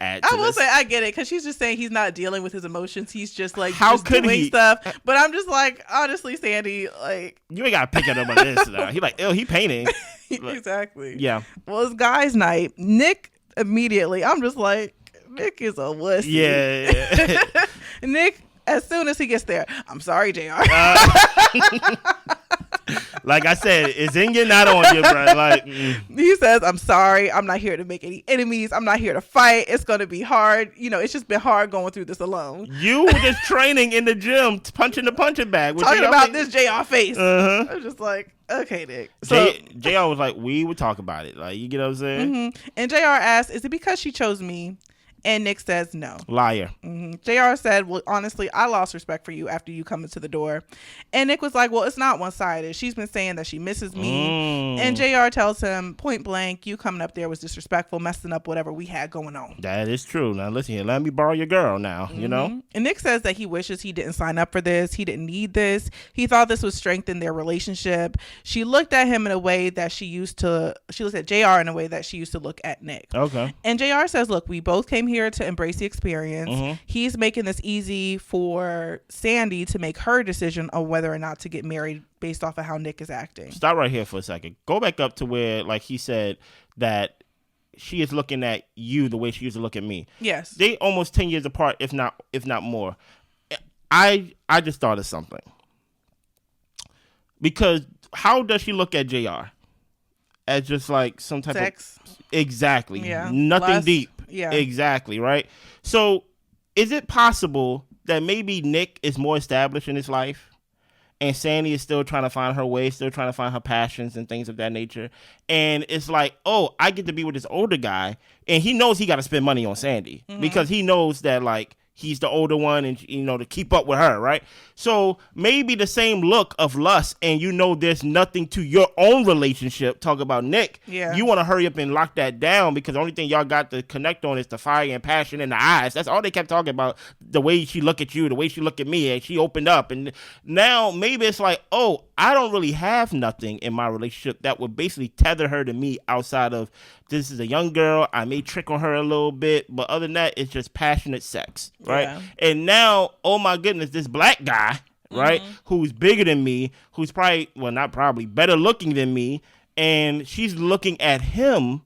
add to I will say I get it, because she's just saying he's not dealing with his emotions. He's just like, how just could doing he? Stuff. But I'm just like, honestly, Sandy, like, you ain't got to pick it up on this now. He like, he painting. Exactly. Yeah. Well, it's guys' night. Nick immediately, I'm just like, Nick is a wussy. Yeah. Nick, as soon as he gets there, I'm sorry, JR. Like I said, it's in you, not on you, bro. Like, he says, I'm sorry. I'm not here to make any enemies. I'm not here to fight. It's going to be hard. You know, it's just been hard going through this alone. You were just training in the gym, punching the punching bag. Talking about this JR face. I'm just like, okay, Nick. So JR was like, we would talk about it. Like, you get what I'm saying? And JR asks, is it because she chose me? And Nick says no. Liar. JR said, well, honestly, I lost respect for you after you come into the door. And Nick was like, well, it's not one-sided. She's been saying that she misses me. And JR tells him, point blank, you coming up there was disrespectful, messing up whatever we had going on. That is true. Now, listen here. Let me borrow your girl now, you know? And Nick says that he wishes he didn't sign up for this. He didn't need this. He thought this would strengthen their relationship. She looked at him in a way that she looked at JR in a way that she used to look at Nick. Okay. And JR says, look, we both came here to embrace the experience. He's making this easy for Sandy to make her decision on whether or not to get married based off of how Nick is acting. Stop right here for a second. Go back up to where, like, he said that she is looking at you the way she used to look at me. Yes. They almost 10 years apart, if not more. I just thought of something. Because how does she look at JR? As just like some type sex. Of... Exactly. Yeah. Nothing Lust. deep. Yeah. Exactly, right? So is it possible that maybe Nick is more established in his life and Sandy is still trying to find her way, still trying to find her passions and things of that nature. And it's like, oh, I get to be with this older guy, and he knows he got to spend money on Sandy because he knows that, like, he's the older one and, you know, to keep up with her, right? So maybe the same look of lust, and you know there's nothing to your own relationship. Talk about Nick. Yeah. You want to hurry up and lock that down because the only thing y'all got to connect on is the fire and passion in the eyes. That's all they kept talking about, the way she look at you, the way she look at me, and she opened up. And now maybe it's like, oh, I don't really have nothing in my relationship that would basically tether her to me outside of, this is a young girl, I may trick on her a little bit, but other than that, it's just passionate sex, right? Yeah. And now, oh my goodness, this black guy, right, who's bigger than me, who's probably, well, not probably, better looking than me, and she's looking at him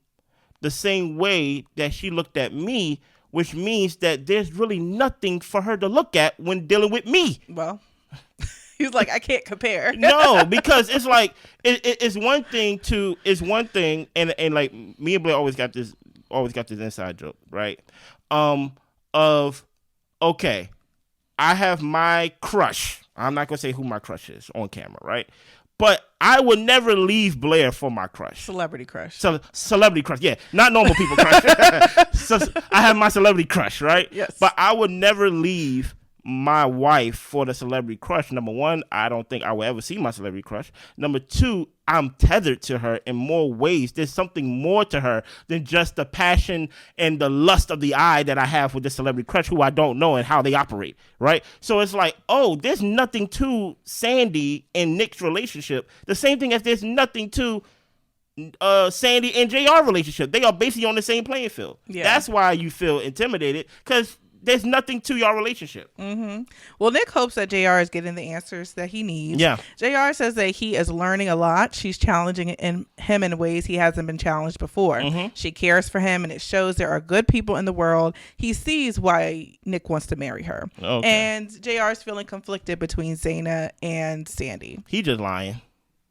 the same way that she looked at me, which means that there's really nothing for her to look at when dealing with me. Well, he's like, I can't compare. No, because it's like, it's one thing, and like, me and Blair always got this inside joke, right? Of, okay, I have my crush. I'm not going to say who my crush is on camera, right? But I would never leave Blair for my crush. Celebrity crush. Celebrity crush, yeah. Not normal people crush. So I have my celebrity crush, right? Yes. But I would never leave my wife for the celebrity crush. Number one, I don't think I will ever see my celebrity crush. Number two, I'm tethered to her in more ways. There's something more to her than just the passion and the lust of the eye that I have with the celebrity crush, who I don't know and how they operate, right? So it's like, oh, there's nothing to Sandy and Nick's relationship. The same thing as there's nothing to Sandy and JR relationship. They are basically on the same playing field. Yeah. That's why you feel intimidated, because there's nothing to your relationship. Well, Nick hopes that JR is getting the answers that he needs. Yeah. JR says that he is learning a lot. She's challenging him in ways he hasn't been challenged before. She cares for him, and it shows there are good people in the world. He sees why Nick wants to marry her. Okay. And JR is feeling conflicted between Zena and Sandy. He just lying.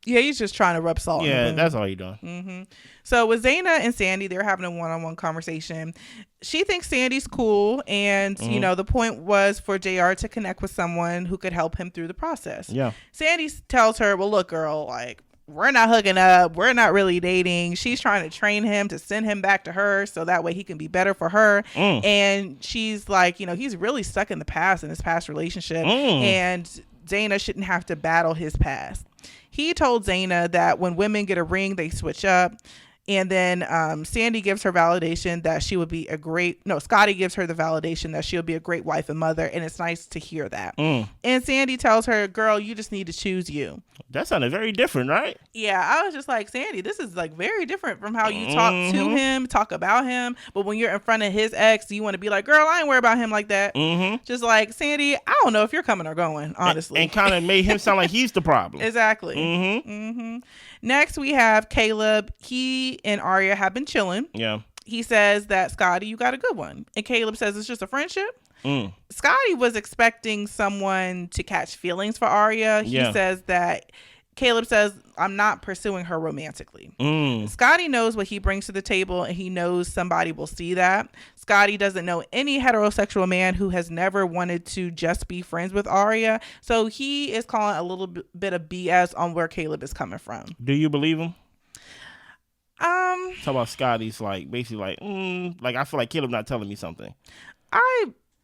Yeah, he's just trying to rub salt in the wound. That's all he's doing. So with Zena and Sandy, they're having a one-on-one conversation. She thinks Sandy's cool, and you know, the point was for JR to connect with someone who could help him through the process. Yeah. Sandy tells her, well, look, girl, like, we're not hooking up. We're not really dating. She's trying to train him to send him back to her so that way he can be better for her. And she's like, you know, he's really stuck in the past, in his past relationship, and Zena shouldn't have to battle his past. He told Zena that when women get a ring, they switch up. And then Sandy gives her validation that she would be Scotty gives her the validation that she'll be a great wife and mother. And it's nice to hear that. And Sandy tells her, girl, you just need to choose you. That sounded very different, right? Yeah, I was just like, Sandy, this is like very different from how you talk to him, talk about him. But when you're in front of his ex, you want to be like, girl, I ain't worried about him like that. Just like, Sandy, I don't know if you're coming or going, honestly. And kind of made him sound like he's the problem. Exactly. Next, we have Caleb. He and Arya have been chilling. Yeah. He says that, Scotty, you got a good one. And Caleb says it's just a friendship. Scotty was expecting someone to catch feelings for Arya. He says that Caleb says, I'm not pursuing her romantically. Scotty knows what he brings to the table, and he knows somebody will see that. Scotty doesn't know any heterosexual man who has never wanted to just be friends with Arya. So he is calling a little bit of BS on where Caleb is coming from. Do you believe him? Talk about Scotty's like basically like I feel like Caleb not telling me something.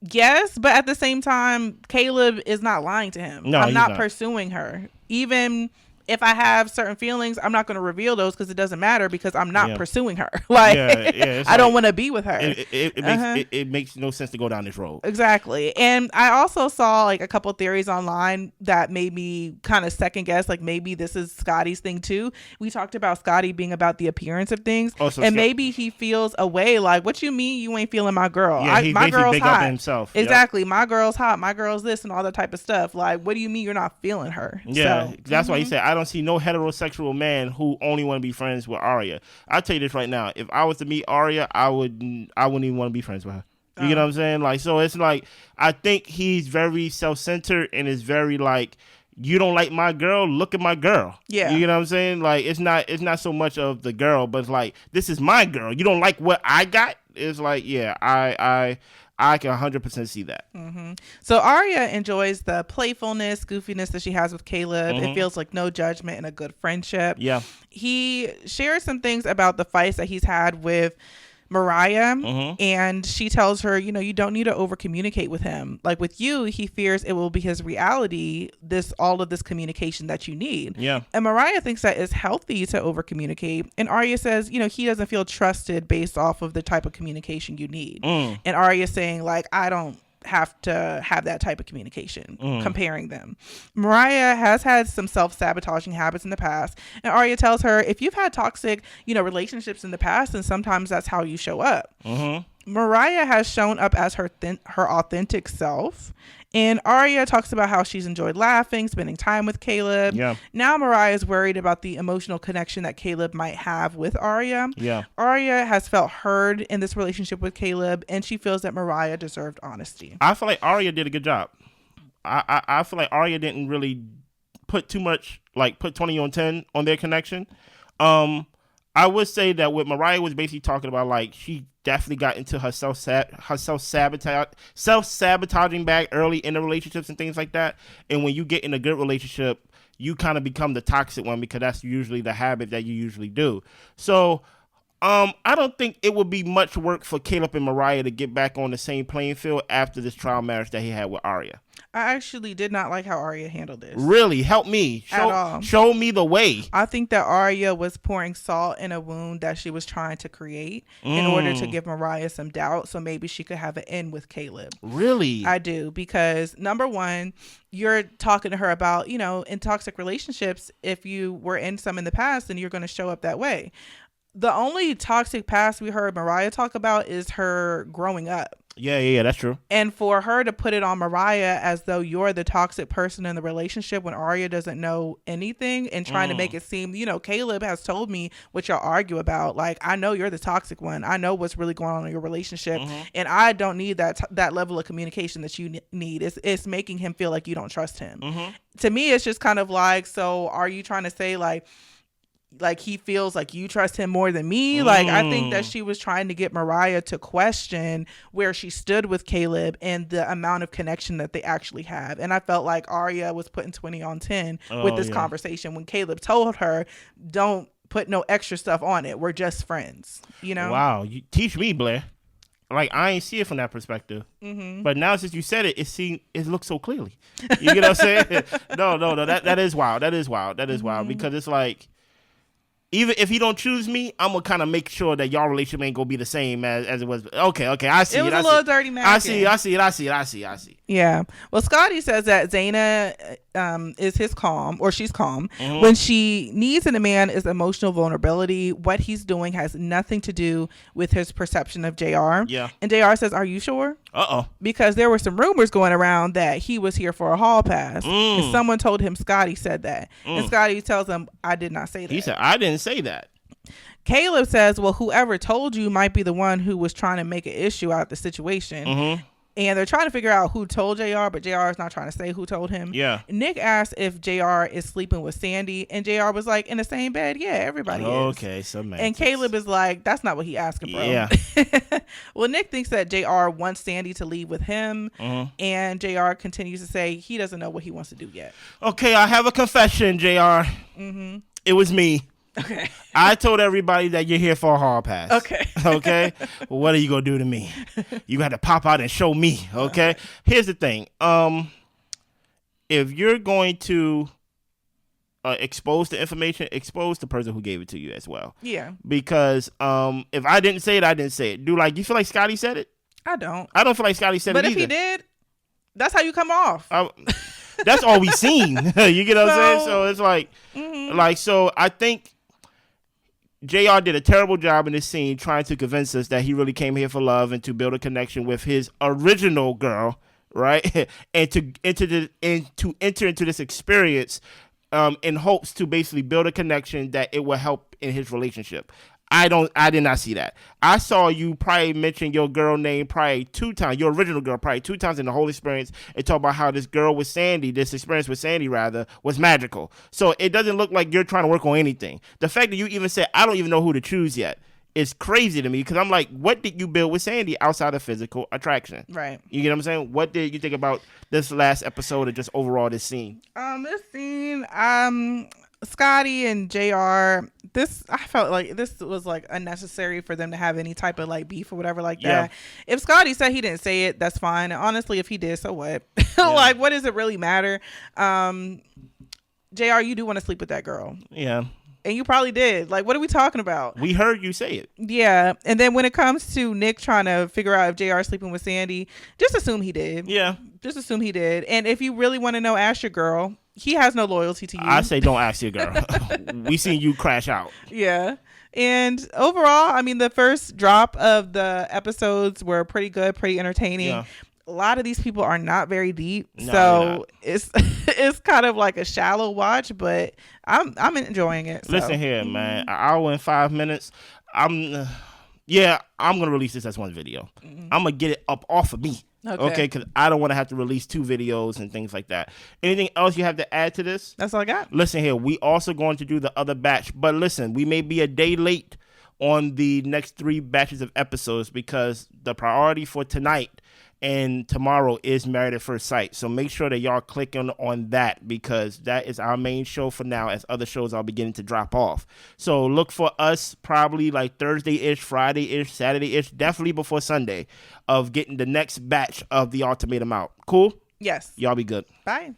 Yes, but at the same time, Caleb is not lying to him. No, I'm not pursuing her. Even if I have certain feelings, I'm not going to reveal those because it doesn't matter because I'm not pursuing her. Like, I don't want to be with her. It makes no sense to go down this road. Exactly. And I also saw like a couple theories online that made me kind of second guess, like maybe this is Scotty's thing too. We talked about Scotty being about the appearance of things. And maybe he feels a way like, what you mean you ain't feeling my girl? Yeah, my girl's hot. Himself. Exactly. Yep. My girl's hot. My girl's this and all that type of stuff. Like, what do you mean you're not feeling her? Yeah, so, that's why he said, I don't see no heterosexual man who only want to be friends with Arya. I'll tell you this right now. If I was to meet Arya, I wouldn't even want to be friends with her. You get what I'm saying? Like, so it's like, I think he's very self-centered and is very like, you don't like my girl, look at my girl. Yeah. You know what I'm saying? Like, it's not so much of the girl, but it's like, this is my girl. You don't like what I got? It's like, yeah, I I can 100% see that. Mm-hmm. So Arya enjoys the playfulness, goofiness that she has with Caleb. It feels like no judgment and a good friendship. Yeah. He shares some things about the fights that he's had with Mariah, and she tells her, you don't need to over communicate with him. Like with you, he fears it will be his reality, all of this communication that you need. Yeah. And Mariah thinks that it's healthy to over communicate. And Arya says, he doesn't feel trusted based off of the type of communication you need. And Arya saying, like, I don't have to have that type of communication, comparing them. Mariah has had some self-sabotaging habits in the past, and Arya tells her, if you've had toxic relationships in the past, then sometimes that's how you show up. Mariah has shown up as her authentic self, and Arya talks about how she's enjoyed laughing, spending time with Caleb. Yeah. Now Mariah is worried about the emotional connection that Caleb might have with Arya. Yeah. Arya has felt heard in this relationship with Caleb, and she feels that Mariah deserved honesty. I feel like Arya did a good job. I feel like Arya didn't really put too much, like put 20 on 10 on their connection. I would say that what Mariah was basically talking about, like, she definitely got into her self-sabotaging back early in the relationships and things like that. And when you get in a good relationship, you kind of become the toxic one, because that's usually the habit that you usually do. So I don't think it would be much work for Caleb and Mariah to get back on the same playing field after this trial marriage that he had with Arya. I actually did not like how Arya handled this. Really? Help me. Show me the way. I think that Arya was pouring salt in a wound that she was trying to create in order to give Mariah some doubt, so maybe she could have an end with Caleb. Really? I do, because number one, you're talking to her about, in toxic relationships, if you were in some in the past, then you're going to show up that way. The only toxic past we heard Mariah talk about is her growing up. Yeah, that's true. And for her to put it on Mariah as though you're the toxic person in the relationship when Arya doesn't know anything, and trying to make it seem, Caleb has told me what y'all argue about. Like, I know you're the toxic one. I know what's really going on in your relationship, and I don't need that level of communication that you need. It's making him feel like you don't trust him. To me, it's just kind of like, so are you trying to say like he feels like you trust him more than me? Like, I think that she was trying to get Mariah to question where she stood with Caleb and the amount of connection that they actually have. And I felt like Arya was putting 20 on 10 with this conversation when Caleb told her, don't put no extra stuff on it. We're just friends, Wow. You teach me, Blair. Like, I ain't see it from that perspective. But now since you said it, it looks so clearly. You get what I'm saying? No. That is wild. That is wild. Because it's like, even if he don't choose me, I'm gonna kind of make sure that y'all relationship ain't gonna be the same as it was. Okay, I see it. It was a little dirty man. I see it. Yeah. Well, Scotty says that Zena is his calm, or she's calm. When she needs in a man is emotional vulnerability. What he's doing has nothing to do with his perception of JR. Yeah. And JR says, are you sure? Because there were some rumors going around that he was here for a hall pass. And someone told him Scotty said that. And Scotty tells him, I did not say that. He said, I didn't say that. Caleb says, well, whoever told you might be the one who was trying to make an issue out of the situation. And they're trying to figure out who told JR, but JR is not trying to say who told him. Yeah. Nick asked if JR is sleeping with Sandy, and JR was like, in the same bed? Yeah, everybody is. Okay, semantics. And Caleb is like, that's not what he asking, bro. Yeah. Well, Nick thinks that JR wants Sandy to leave with him, and JR continues to say he doesn't know what he wants to do yet. Okay, I have a confession, JR. It was me. Okay. I told everybody that you're here for a hall pass. Okay. Okay. Well, what are you gonna do to me? You got to pop out and show me. Okay. Here's the thing. If you're going to expose the information, expose the person who gave it to you as well. Yeah. Because if I didn't say it, I didn't say it. You feel like Scotty said it? I don't. I don't feel like Scotty said it either. But if he did, that's how you come off. That's all we seen. You get what I'm saying? So it's like, so I think JR did a terrible job in this scene trying to convince us that he really came here for love and to build a connection with his original girl, right? And to enter into this experience in hopes to basically build a connection that it will help in his relationship. I did not see that. I saw you probably mention your girl name probably 2 times, your original girl probably 2 times in the whole experience, and talk about how this experience with Sandy rather, was magical. So it doesn't look like you're trying to work on anything. The fact that you even said, I don't even know who to choose yet, is crazy to me because I'm like, what did you build with Sandy outside of physical attraction? Right. You get what I'm saying? What did you think about this last episode or just overall this scene? This scene, Scotty and JR, I felt like this was like unnecessary for them to have any type of like beef or whatever like that. If Scotty said he didn't say it, that's fine. And honestly, if he did, so what? Like, what does it really matter? JR, you do want to sleep with that girl. Yeah. And you probably did. Like, what are we talking about? We heard you say it. Yeah. And then when it comes to Nick trying to figure out if JR is sleeping with Sandy, just assume he did. Yeah. Just assume he did. And if you really want to know, ask your girl. He has no loyalty to you. I say don't ask your girl. We seen you crash out. Yeah. And overall, I mean, the first drop of the episodes were pretty good, pretty entertaining. Yeah. A lot of these people are not very deep, so it's kind of like a shallow watch, but I'm enjoying it. So. Listen here, man, an hour and 5 minutes. I'm gonna release this as one video. I'm gonna get it up off of me, okay? Because I don't want to have to release 2 videos and things like that. Anything else you have to add to this? That's all I got. Listen here, we also going to do the other batch, but listen, we may be a day late on the next 3 batches of episodes because the priority for tonight and tomorrow is Married at First Sight. So make sure that y'all click on that because that is our main show for now as other shows are beginning to drop off. So look for us probably like Thursday-ish, Friday-ish, Saturday-ish, definitely before Sunday of getting the next batch of the Ultimatum out. Cool? Yes. Y'all be good. Bye.